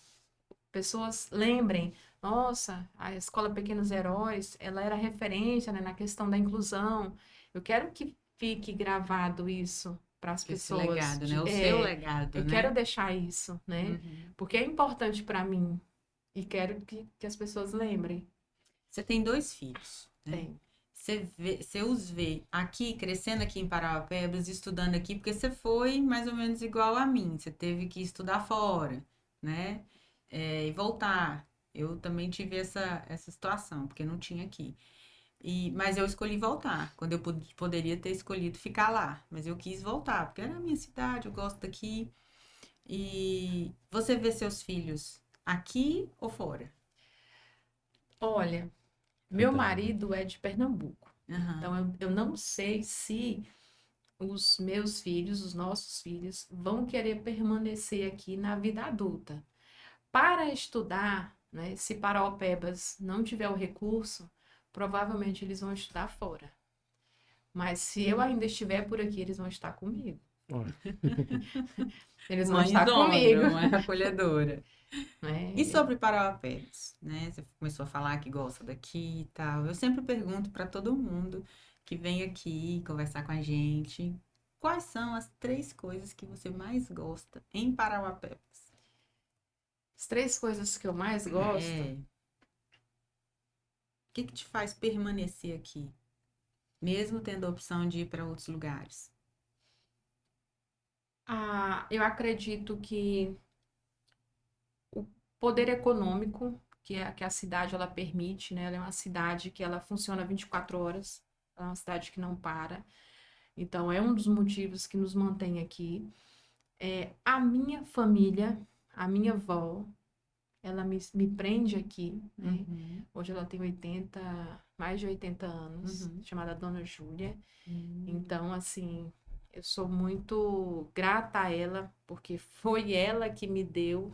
pessoas lembrem, nossa, a Escola Pequenos Heróis, ela era referência, né, na questão da inclusão. Eu quero que fique gravado isso para as Esse pessoas. legado, né? O seu legado, Eu quero né? deixar isso, né? Uhum. Porque é importante para mim e quero que as pessoas lembrem. Você tem dois filhos, né? Tem. Você os vê aqui, crescendo aqui em Parauapebas, estudando aqui, porque você foi mais ou menos igual a mim. Você teve que estudar fora, né? E voltar. Eu também tive essa situação, porque não tinha aqui. Mas eu escolhi voltar, quando eu poderia ter escolhido ficar lá. Mas eu quis voltar, porque era a minha cidade, eu gosto daqui. E você vê seus filhos aqui ou fora? Olha, meu Fantástico. marido é de Pernambuco. Então, Aham. eu não sei se os meus filhos, os nossos filhos, vão querer permanecer aqui na vida adulta. Para estudar, né, se Paraupebas não tiver o recurso, provavelmente eles vão estudar fora. Mas se eu ainda estiver por aqui, eles vão estar comigo. Olha, Eles vão estar comigo, Mãezona, mãe acolhedora. E né? sobre Parauapebas, né? Você começou a falar que gosta daqui e tal. Eu sempre pergunto para todo mundo que vem aqui conversar com a gente, quais são as três coisas que você mais gosta em Parauapebas? As três coisas que eu mais gosto. O que que te faz permanecer aqui, mesmo tendo a opção de ir para outros lugares? Eu acredito que o poder econômico que a cidade ela permite, né? Ela é uma cidade que ela funciona 24 horas. Ela é uma cidade que não para. Então, é um dos motivos que nos mantém aqui. A minha família, a minha avó, ela me prende aqui, né? Uhum, Hoje ela tem mais de 80 anos, uhum, chamada Dona Júlia. uhum. Então, assim, eu sou muito grata a ela, porque foi ela que me deu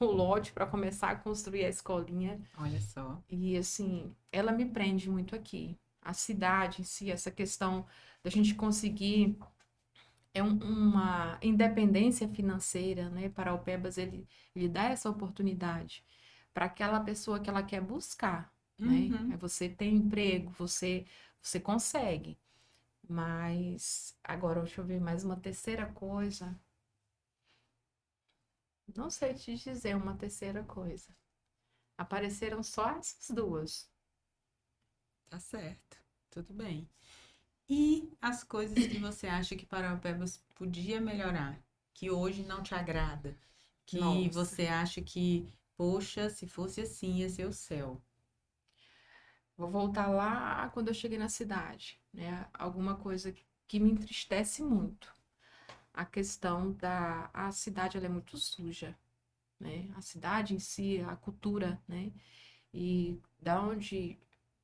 o lote para começar a construir a escolinha. Olha só. E, assim, ela me prende muito aqui. A cidade em si, essa questão da gente conseguir uma independência financeira, né? Paraupebas, ele dá essa oportunidade para aquela pessoa que ela quer buscar, né? Uhum. É você ter emprego, você consegue. Mas agora, deixa eu ver mais uma terceira coisa. Não sei te dizer uma terceira coisa. Apareceram só essas duas. Tá certo, tudo bem. E as coisas que você acha que Parauapebas podia melhorar, que hoje não te agrada, que Nossa, você acha que, poxa, se fosse assim, ia ser o céu. vou voltar lá quando eu cheguei na cidade, né? Alguma coisa que me entristece muito. A questão a cidade ela é muito suja, né? A cidade em si, a cultura, né? E da onde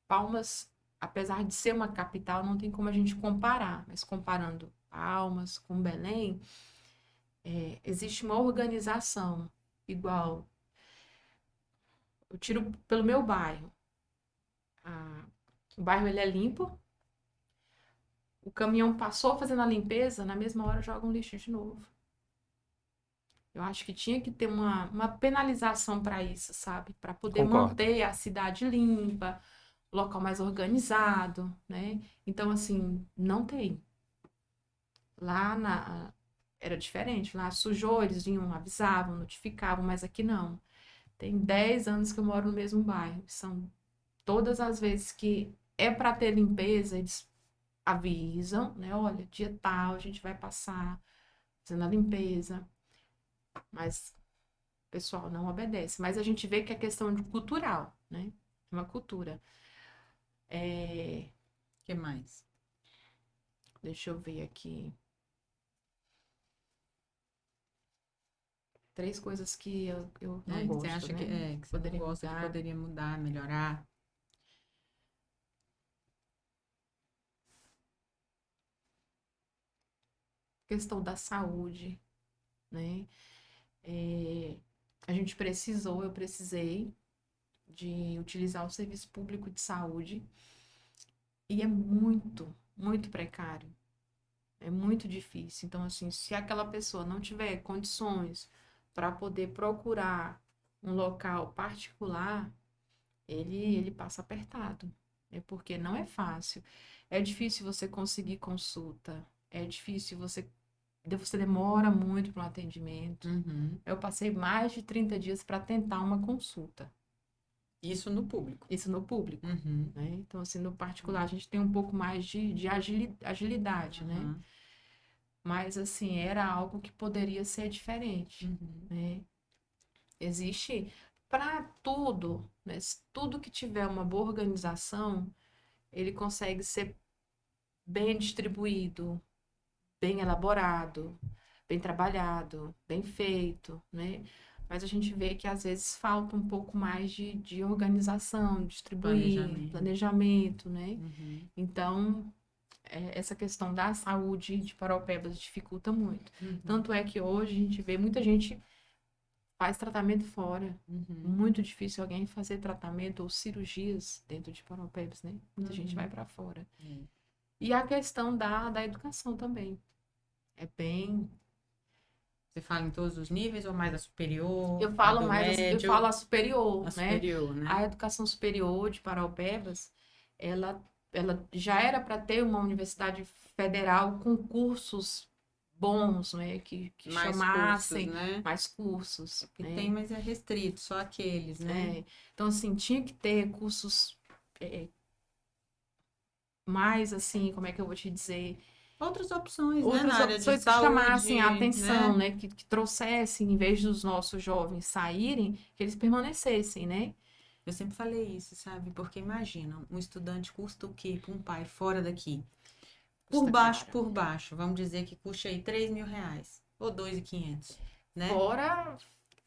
Palmas, apesar de ser uma capital, não tem como a gente comparar, mas comparando Palmas com Belém, existe uma organização igual. Eu tiro pelo meu bairro. Ah, o bairro ele é limpo, o caminhão passou fazendo a limpeza, na mesma hora joga um lixo de novo. Eu acho que tinha que ter uma penalização para isso, sabe? Para poder concordo. manter a cidade limpa, o local mais organizado, né? Então, assim, não tem. Lá era diferente. Lá sujou, eles vinham, avisavam, notificavam, mas aqui não. Tem 10 anos que eu moro no mesmo bairro. São todas as vezes que é para ter limpeza, eles avisam, né? Olha, dia tal, a gente vai passar fazendo a limpeza, mas o pessoal não obedece. Mas a gente vê que é questão de cultural, né? Uma cultura. É, O que mais? deixa eu ver aqui. 3 coisas que eu não Que você gosto, acha né? que você não Poderia gosta, que mudar. poderia mudar, melhorar? Questão da saúde, né? É, a gente precisou, eu precisei de utilizar o serviço público de saúde e é muito, muito precário. É muito difícil. Então, assim, se aquela pessoa não tiver condições para poder procurar um local particular, ele passa apertado. É porque não é fácil. É difícil você conseguir consulta. É difícil você demora muito para um atendimento. Uhum. Eu passei mais de 30 dias para tentar uma consulta. Isso no público. Isso no público, Uhum. né? Então, assim, no particular, a gente tem um pouco mais de agilidade, né? Uhum. Mas, assim, era algo que poderia ser diferente, Uhum. né? Existe para tudo, né? Tudo que tiver uma boa organização, ele consegue ser bem distribuído, bem elaborado, bem trabalhado, bem feito, né? Mas a gente vê que às vezes falta um pouco mais de organização, distribuir, Planejamento. planejamento, né? Uhum. Então, essa questão da saúde de Paraupebas dificulta muito. Uhum. Tanto é que hoje a gente vê muita gente faz tratamento fora. Uhum. Muito difícil alguém fazer tratamento ou cirurgias dentro de Paraupebas, né? Muita gente vai para fora. É. E a questão da educação também. É bem. Você fala em todos os níveis ou mais a superior, Eu a falo do mais, eu médio, falo a superior, a né? superior, né? A educação superior de Paraupebas, ela já era para ter uma universidade federal com cursos bons, né? Que Mais cursos, chamassem né? mais cursos, Que né? tem, mas é restrito, só aqueles, né? É, então, assim, tinha que ter cursos mais, assim, como é que eu vou te dizer? Outras opções, né? Na Outras área de opções que chamassem a saúde, atenção, né? né? Que trouxessem, em vez dos nossos jovens saírem, que eles permanecessem, né? Eu sempre falei isso, sabe? Porque imagina, um estudante custa o quê para um pai fora daqui? Custa caro. Por baixo, vamos dizer que custe aí R$ 3.000 ou 2.500, né?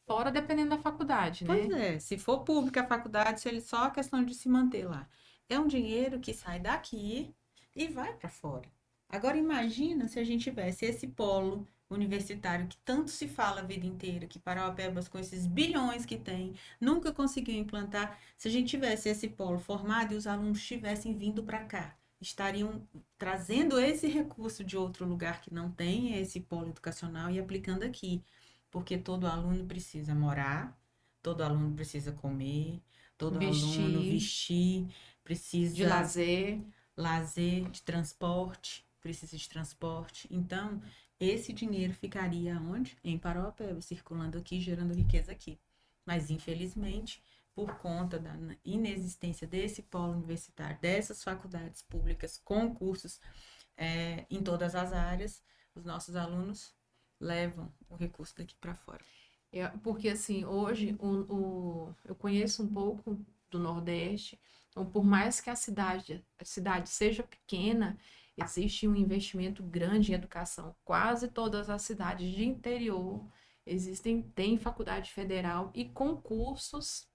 Fora dependendo da faculdade, Pois né? é, se for pública a faculdade, se ele só a questão de se manter lá. É um dinheiro que sai daqui e vai para fora. Agora imagina se a gente tivesse esse polo universitário que tanto se fala a vida inteira, que Parauapebas com esses bilhões que tem, nunca conseguiu implantar. Se a gente tivesse esse polo formado e os alunos tivessem vindo para cá, estariam trazendo esse recurso de outro lugar que não tem esse polo educacional e aplicando aqui. Porque todo aluno precisa morar, todo aluno precisa comer, todo aluno Vestir, vestir, de precisa lazer. lazer, de transporte, precisa de transporte. Então, esse dinheiro ficaria onde? Em Parauapebas, circulando aqui, gerando riqueza aqui. Mas, infelizmente, por conta da inexistência desse polo universitário, dessas faculdades públicas com cursos em todas as áreas, os nossos alunos levam o recurso daqui para fora. Porque, assim, hoje eu conheço um pouco do Nordeste, então, por mais que a cidade seja pequena, existe um investimento grande em educação. Quase todas as cidades de interior têm faculdade federal e concursos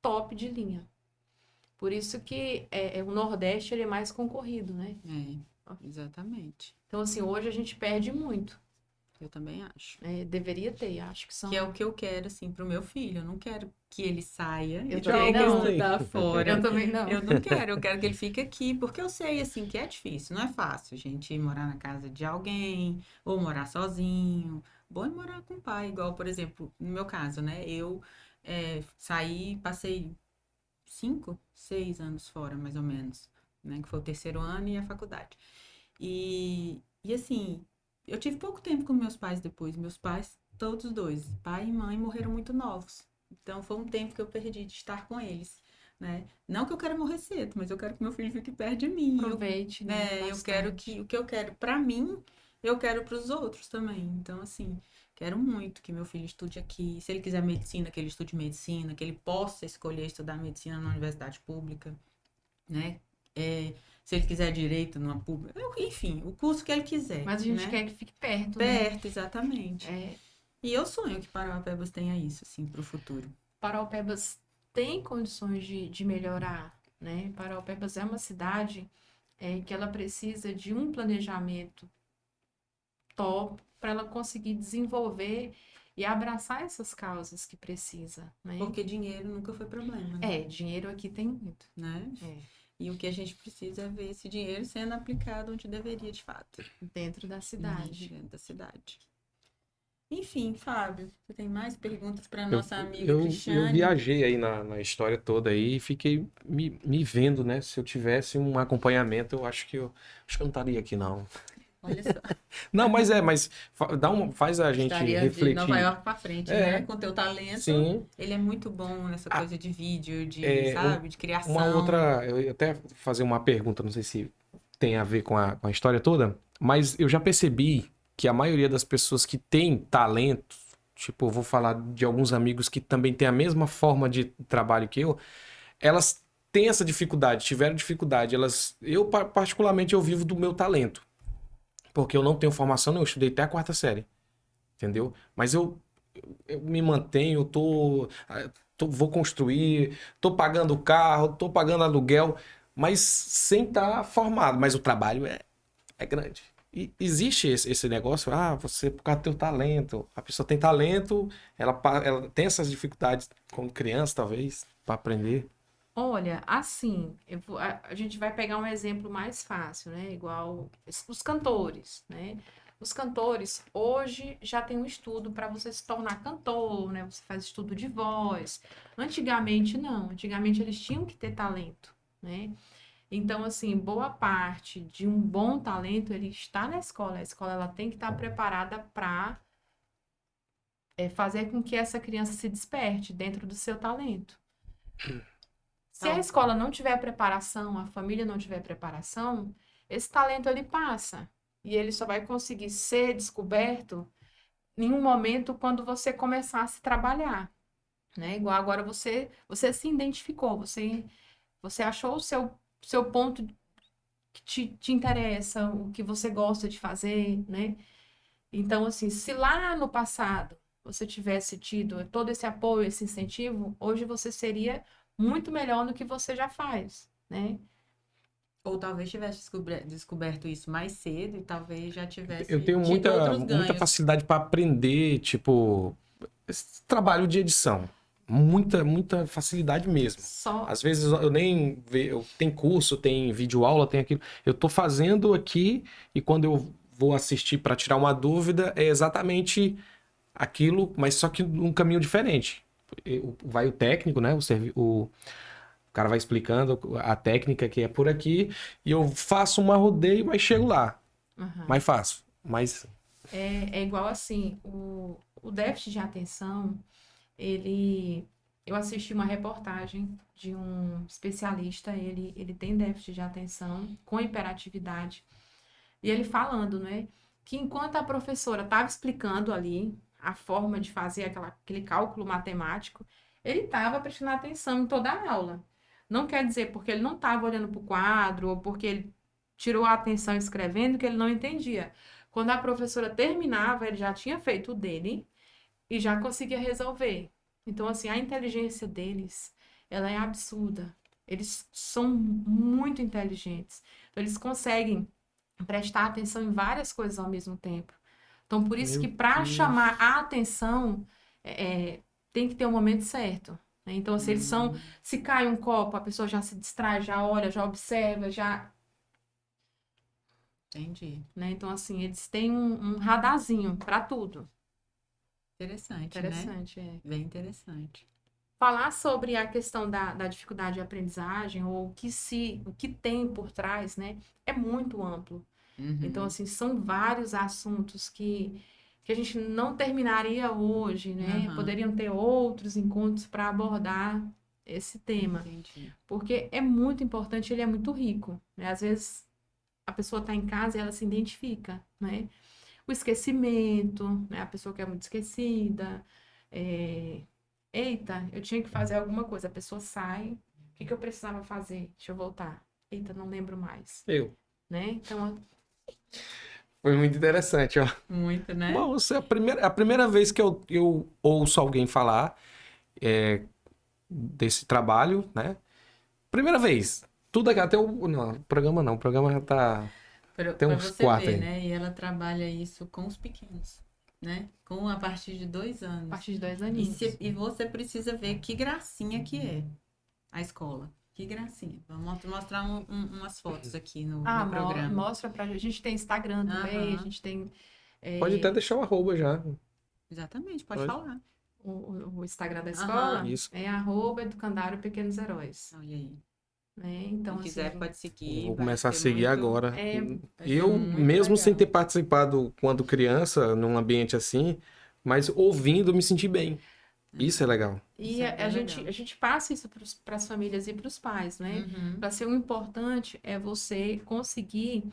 top de linha. Por isso que o Nordeste ele é mais concorrido, né? Exatamente. Então, assim, hoje a gente perde muito. Eu também acho. Deveria ter, acho que são. Que é o que eu quero, assim, pro meu filho. Eu não quero que ele saia Eu e também tenha que não. estudar fora. Eu também não. Eu não quero, eu quero que ele fique aqui, porque eu sei, assim, que é difícil, não é fácil a gente ir morar na casa de alguém, ou morar sozinho. Bom é morar com o pai, igual, por exemplo, no meu caso, né? Eu saí, passei 6 anos fora, mais ou menos, né? Que foi o terceiro ano e a faculdade. E assim, eu tive pouco tempo com meus pais depois. Meus pais, todos dois, pai e mãe, morreram muito novos. Então foi um tempo que eu perdi de estar com eles. né? Não que eu quero morrer cedo, mas eu quero que meu filho fique perto de mim. Aproveite, né? Né? Eu quero Bastante. o que eu quero pra mim, eu quero pros outros também. Então, assim, quero muito que meu filho estude aqui. Se ele quiser medicina, que ele estude medicina, que ele possa escolher estudar medicina na universidade pública, né? É, se ele quiser direito numa pública, enfim, o curso que ele quiser, Mas a gente né? quer que fique perto, né? Perto, exatamente. É, E eu sonho que Parauapebas tenha isso, assim, pro futuro. Paraupebas tem condições de melhorar, né? Paraupebas é uma cidade que ela precisa de um planejamento top para ela conseguir desenvolver e abraçar essas causas que precisa, né? Porque dinheiro nunca foi problema, né? Dinheiro aqui tem muito. Né? É, E o que a gente precisa é ver esse dinheiro sendo aplicado onde deveria, de fato. dentro da cidade. Dentro da cidade. Enfim, Fábio, você tem mais perguntas para Eu, nossa amiga eu Cristiane? viajei aí na história toda aí e fiquei me vendo, né? Se eu tivesse um acompanhamento, acho que eu não estaria aqui, não. Olha só, Não, mas faz a gente estaria de Nova refletir. York para frente, né? É, Com teu talento, sim. ele é muito bom nessa Ah, coisa de vídeo, de, é, um- sabe, de uma criação. outra, eu ia até fazer uma pergunta, não sei se tem a ver com a história toda, mas eu já percebi que a maioria das pessoas que tem talento, tipo, eu vou falar de alguns amigos que também têm a mesma forma de trabalho que eu, elas têm essa dificuldade, tiveram dificuldade. Particularmente, eu vivo do meu talento, porque eu não tenho formação, não, eu estudei até a quarta série, entendeu? Mas eu me mantenho, vou construir, tô pagando o carro, tô pagando aluguel, mas sem estar formado. Mas o trabalho é grande. E existe esse negócio, você, por causa do teu talento, a pessoa tem talento, ela tem essas dificuldades como criança, talvez, para aprender. Olha, assim, a gente vai pegar um exemplo mais fácil, né? Igual os cantores, né? Os cantores hoje já tem um estudo para você se tornar cantor, né? Você faz estudo de voz. Antigamente não, antigamente eles tinham que ter talento, né? Então, assim, boa parte de um bom talento ele está na escola. A escola ela tem que estar preparada para fazer com que essa criança se desperte dentro do seu talento. Se a Então, escola não tiver preparação, a família não tiver preparação, esse talento ele passa. E ele só vai conseguir ser descoberto em um momento quando você começar a se trabalhar, né? Igual agora você se identificou, você achou o seu ponto que te interessa, o que você gosta de fazer, né? Então, assim, se lá no passado você tivesse tido todo esse apoio, esse incentivo, hoje você seria muito melhor no que você já faz, né? ou talvez tivesse descoberto isso mais cedo e talvez já Eu tivesse tenho tido outros muita ganhos. facilidade para aprender, tipo, esse trabalho de edição. Muita facilidade mesmo. Só, Às vezes eu nem vejo, tem curso, tem videoaula, tem aquilo. Eu tô fazendo aqui e quando eu vou assistir para tirar uma dúvida, é exatamente aquilo, mas só que num caminho diferente. Vai o técnico, né? O cara vai explicando a técnica que é por aqui e eu faço uma rodeio, mas chego lá. aham. Mais fácil. Mas É igual assim, o déficit de atenção, eu assisti uma reportagem de um especialista, ele tem déficit de atenção com hiperatividade, e ele falando, né, que enquanto a professora estava explicando ali a forma de fazer aquele cálculo matemático, ele estava prestando atenção em toda a aula. Não quer dizer porque ele não estava olhando para o quadro ou porque ele tirou a atenção escrevendo que ele não entendia. Quando a professora terminava, ele já tinha feito o dele e já conseguia resolver. Então, assim, a inteligência deles, ela é absurda. Eles são muito inteligentes. Então, eles conseguem prestar atenção em várias coisas ao mesmo tempo. Então, por isso que meu para chamar Deus. a atenção, tem que ter o momento certo, né? Então, assim, Hum, se cai um copo, a pessoa já se distrai, já olha, já observa, entendi. né? Então, assim, eles têm um radarzinho para tudo. Interessante, né? Interessante, é. Bem interessante. Falar sobre a questão da dificuldade de aprendizagem ou o que tem por trás, né, é muito amplo. Então, Uhum. assim, são vários assuntos que a gente não terminaria hoje, né? Aham. Poderiam ter outros encontros para abordar esse tema. Entendi. Porque é muito importante, ele é muito rico, né? Às vezes a pessoa está em casa e ela se identifica, né? O esquecimento, né? A pessoa que é muito esquecida. Eita, eu tinha que fazer alguma coisa. A pessoa sai. O que que eu precisava fazer? Deixa eu voltar. Eita, não lembro mais, Eu. né? Então, Foi muito interessante, ó. Muito, né? Bom, você é a primeira vez que eu ouço alguém falar desse trabalho, né? Primeira vez. Tudo aqui, até o. Não, o programa não. O programa já tá. Tem Pra uns você quatro ver, aí. né? E ela trabalha isso com os pequenos, né? Com a partir de 2 a anos. partir de 2 E, aninhos. e você precisa ver que gracinha que é a escola. Que gracinha. Vamos mostrar umas fotos aqui no programa. Mostra pra gente. A gente tem Instagram também, a Aham. gente tem Pode até deixar o arroba já. Exatamente, pode Pode. falar. o Instagram da Aham. escola. Isso. É @Educandário Pequenos Heróis. Olha aí. Né? Então, Quem quiser assim, pode seguir. Vou vai começar a ser seguir muito- agora. vai ser Eu, muito mesmo sem ter legal. participado quando criança, num ambiente assim, mas ouvindo, me senti bem. Isso é legal. e Isso é a bem gente, legal. a gente passa isso para as famílias e para os pais, né? Uhum. Para ser o importante é você conseguir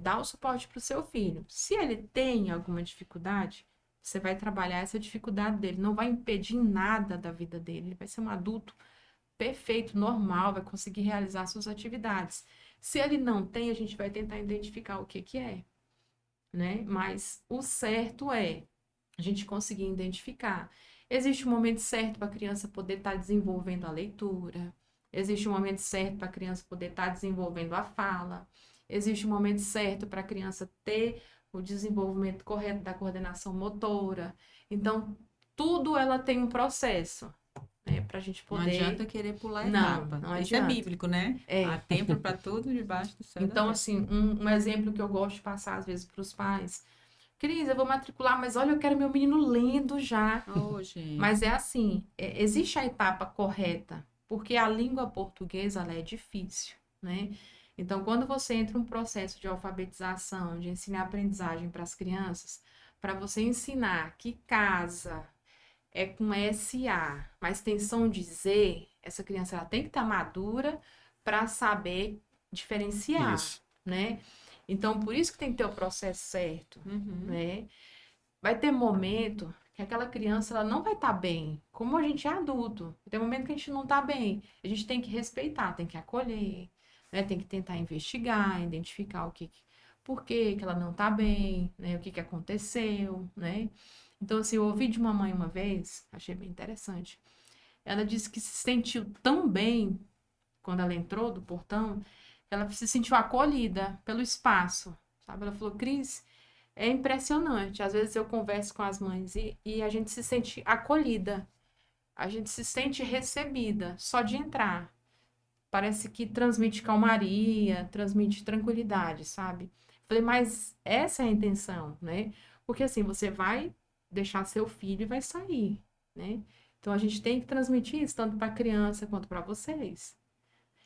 dar o suporte para o seu filho. Se ele tem alguma dificuldade, você vai trabalhar essa dificuldade dele, não vai impedir nada da vida dele, ele vai ser um adulto perfeito, normal, vai conseguir realizar suas atividades. Se ele não tem, a gente vai tentar identificar o que que é, né? Mas o certo é a gente conseguir identificar. Existe um momento certo para a criança poder estar desenvolvendo a leitura, existe um momento certo para a criança poder estar desenvolvendo a fala, existe um momento certo para a criança ter o desenvolvimento correto da coordenação motora. Então, tudo ela tem um processo, né, para a gente Não poder. adianta querer pular Não, etapa. não Isso é adianta. bíblico, né? É. Há tempo para tudo debaixo do céu da Então, terra. assim, um exemplo que eu gosto de passar às vezes para os pais. Cris, eu vou matricular, mas olha, eu quero meu menino lendo já. Ô, gente. Mas é assim, existe a etapa correta, porque a língua portuguesa ela é difícil, né? Então, quando você entra um processo de alfabetização, de ensino e aprendizagem para as crianças, para você ensinar que casa é com SA, mas tem som de Z, essa criança ela tem que estar madura para saber diferenciar, Isso. né? Então, por isso que tem que ter o processo certo, Uhum. né? Vai ter momento que aquela criança ela não vai estar bem, como a gente é adulto. Tem momento que a gente não está bem. A gente tem que respeitar, tem que acolher, né? Tem que tentar investigar, identificar por que que ela não está bem, né? O que que aconteceu, né? Então, assim, eu ouvi de uma mãe uma vez, achei bem interessante. Ela disse que se sentiu tão bem quando ela entrou do portão, que ela se sentiu acolhida pelo espaço, sabe? Ela falou, Cris, é impressionante. Às vezes eu converso com as mães e a gente se sente acolhida, a gente se sente recebida só de entrar. Parece que transmite calmaria, transmite tranquilidade, sabe? Falei, mas essa é a intenção, né? Porque assim, você vai deixar seu filho e vai sair, né? Então a gente tem que transmitir isso tanto para a criança quanto para vocês.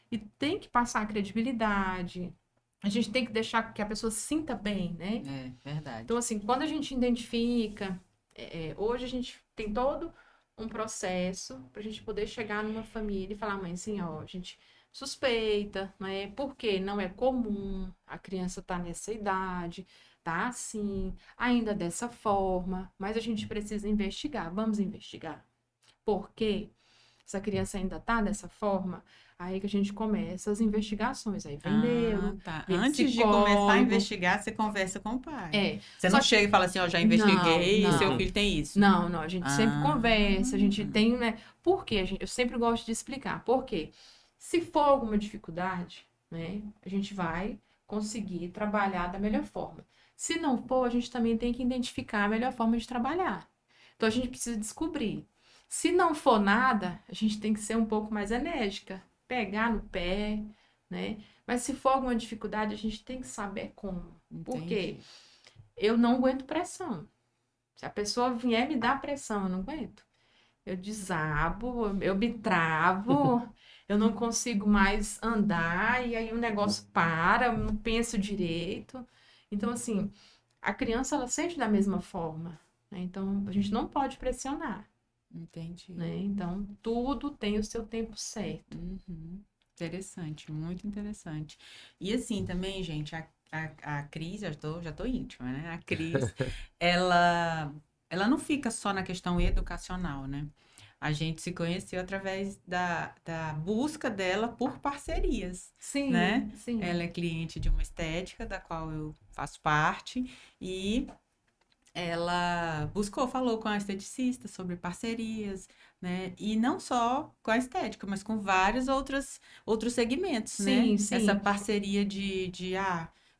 E tem que passar a credibilidade. A gente tem que deixar que a pessoa se sinta bem, né? É, verdade. Então, assim, quando a gente identifica, hoje a gente tem todo um processo para a gente poder chegar numa família e falar, mãe, assim, ó, a gente suspeita, né? Porque não é comum a criança estar nessa idade, tá assim, ainda dessa forma, mas a gente precisa investigar, vamos investigar. Por quê? Essa criança ainda tá dessa forma, aí que a gente começa as investigações. Aí vem neuro, Tá. vem Antes de começar a psicólogo. investigar, você conversa com o pai. Você Só não que- chega e fala assim, ó, já investiguei e seu não. filho tem isso. Não, a gente sempre Ah. conversa, a gente tem, né? Por quê? Eu sempre gosto de explicar. Por quê? Se for alguma dificuldade, né, a gente vai conseguir trabalhar da melhor forma. Se não for, a gente também tem que identificar a melhor forma de trabalhar. Então a gente precisa descobrir. Se não for nada, a gente tem que ser um pouco mais enérgica, pegar no pé, né? Mas se for alguma dificuldade, a gente tem que saber como. Por quê? Entendi. Eu não aguento pressão. Se a pessoa vier me dar pressão, eu não aguento. Eu desabo, eu me travo, eu não consigo mais andar, e aí o negócio para, eu não penso direito. Então, assim, a criança, ela sente da mesma forma, né? Então, a gente não pode pressionar. Entendi. né? Então, tudo tem o seu tempo certo. Uhum. Interessante, muito interessante. E assim também, gente, a Cris, já tô íntima, né? A Cris, ela, ela não fica só na questão educacional, né? A gente se conheceu através da busca dela por parcerias, né? Sim, Ela sim. é cliente de uma estética, da qual eu faço parte, e ela buscou, falou com a esteticista sobre parcerias, né? E não só com a estética, mas com vários outros segmentos, né? Sim, Essa sim. parceria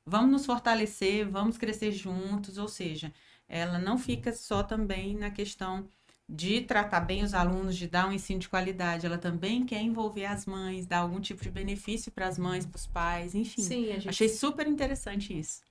vamos nos fortalecer, vamos crescer juntos, ou seja, ela não fica só também na questão de tratar bem os alunos, de dar um ensino de qualidade, ela também quer envolver as mães, dar algum tipo de benefício para as mães, para os pais, enfim. Sim, Achei super interessante isso.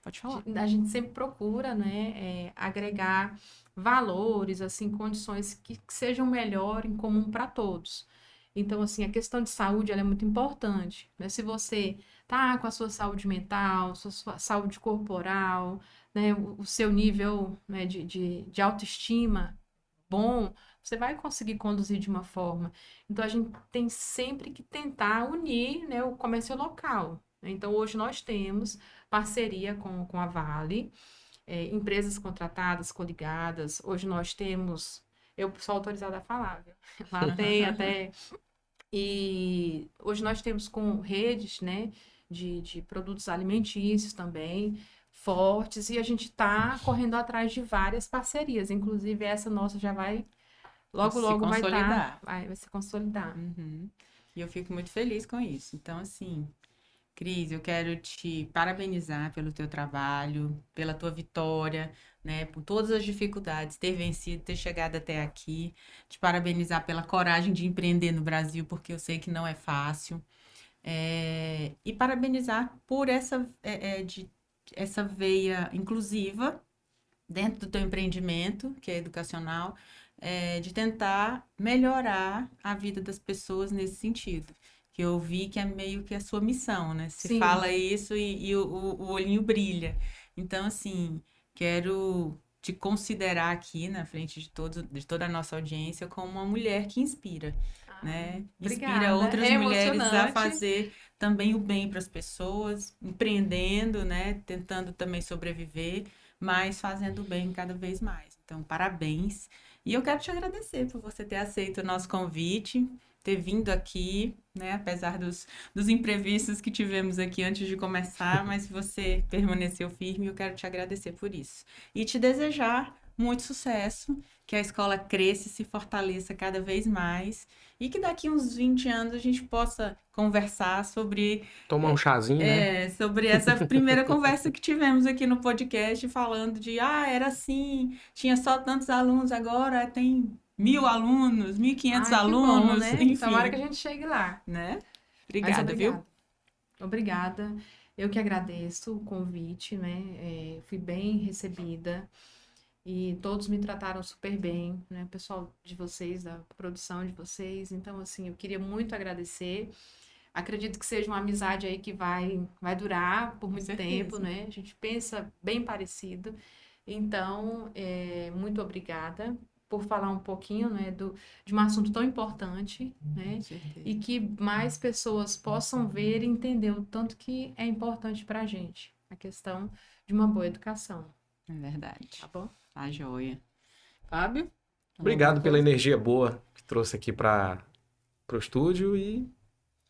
Pode falar. a gente sempre procura, né, agregar valores, assim, condições que sejam melhor em comum para todos. Então, assim, a questão de saúde, ela é muito importante, né? Se você tá com a sua saúde mental, sua saúde corporal, né, o seu nível, né, de autoestima bom, você vai conseguir conduzir de uma forma. Então, a gente tem sempre que tentar unir, né, o comércio local. Então, hoje nós temos parceria com a Vale, empresas contratadas, coligadas. Hoje nós temos, eu sou autorizada a falar, viu? Lá tem até. E hoje nós temos com redes, né, de produtos alimentícios também fortes, e a gente está correndo atrás de várias parcerias. Inclusive, essa nossa já vai, logo, Se logo consolidar. vai se consolidar. Uhum. E eu fico muito feliz com isso. Então, assim, Cris, eu quero te parabenizar pelo teu trabalho, pela tua vitória, né? Por todas as dificuldades, ter vencido, ter chegado até aqui. Te parabenizar pela coragem de empreender no Brasil, porque eu sei que não é fácil. E parabenizar por essa veia inclusiva dentro do teu empreendimento, que é educacional, de tentar melhorar a vida das pessoas nesse sentido. Que eu vi que é meio que a sua missão, né? Se Sim, fala isso e o olhinho brilha. Então, assim, quero te considerar aqui na frente de toda a nossa audiência como uma mulher que inspira, né? Inspira obrigada. outras É mulheres a emocionante. fazer também o bem para as pessoas, empreendendo, né? Tentando também sobreviver, mas fazendo o bem cada vez mais. Então, parabéns. E eu quero te agradecer por você ter aceito o nosso convite, ter vindo aqui, né? Apesar dos imprevistos que tivemos aqui antes de começar, mas você permaneceu firme e eu quero te agradecer por isso. E te desejar muito sucesso, que a escola cresça e se fortaleça cada vez mais e que daqui uns 20 anos a gente possa conversar Tomar um chazinho, né? sobre essa primeira conversa que tivemos aqui no podcast, falando era assim, tinha só tantos alunos, agora tem 1.000 alunos, 1.500 Ai, que bom, alunos, né? Tomara que a enfim, gente chegue lá. né? Mas Obrigada, viu? obrigada. Obrigada. Eu que agradeço o convite, né? Fui bem recebida e todos me trataram super bem, né? O pessoal de vocês, da produção de vocês. Então, assim, eu queria muito agradecer. Acredito que seja uma amizade aí que vai durar por Com muito tempo, certeza. né? A gente pensa bem parecido. Então, muito obrigada por falar um pouquinho, né, de um assunto tão importante, Com né? E certeza. que mais pessoas possam ver e entender o tanto que é importante para a gente, a questão de uma boa educação, É verdade. tá bom? Tá joia. Fábio, falou alguma Obrigado pela coisa? energia boa que trouxe aqui para o estúdio e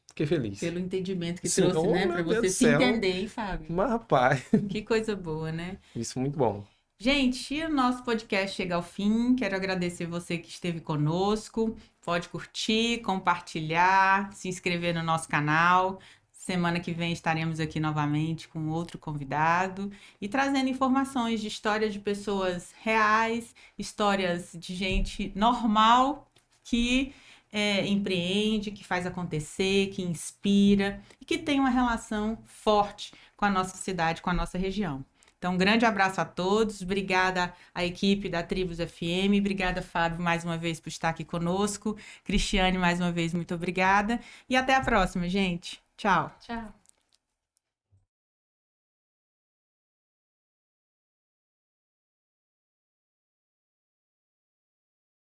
fiquei feliz. Pelo entendimento que Sim, trouxe, oh né? Para meu Deus do você se céu, entender, hein, Fábio? mas rapaz, Que coisa boa, né? isso é muito bom. Gente, o nosso podcast chega ao fim. Quero agradecer você que esteve conosco. Pode curtir, compartilhar, se inscrever no nosso canal. Semana que vem estaremos aqui novamente com outro convidado e trazendo informações de histórias de pessoas reais, histórias de gente normal que empreende, que faz acontecer, que inspira e que tem uma relação forte com a nossa cidade, com a nossa região. Então, um grande abraço a todos. Obrigada à equipe da Tribos FM. Obrigada, Fábio, mais uma vez por estar aqui conosco. Cristiane, mais uma vez, muito obrigada. E até a próxima, gente. Tchau. Tchau.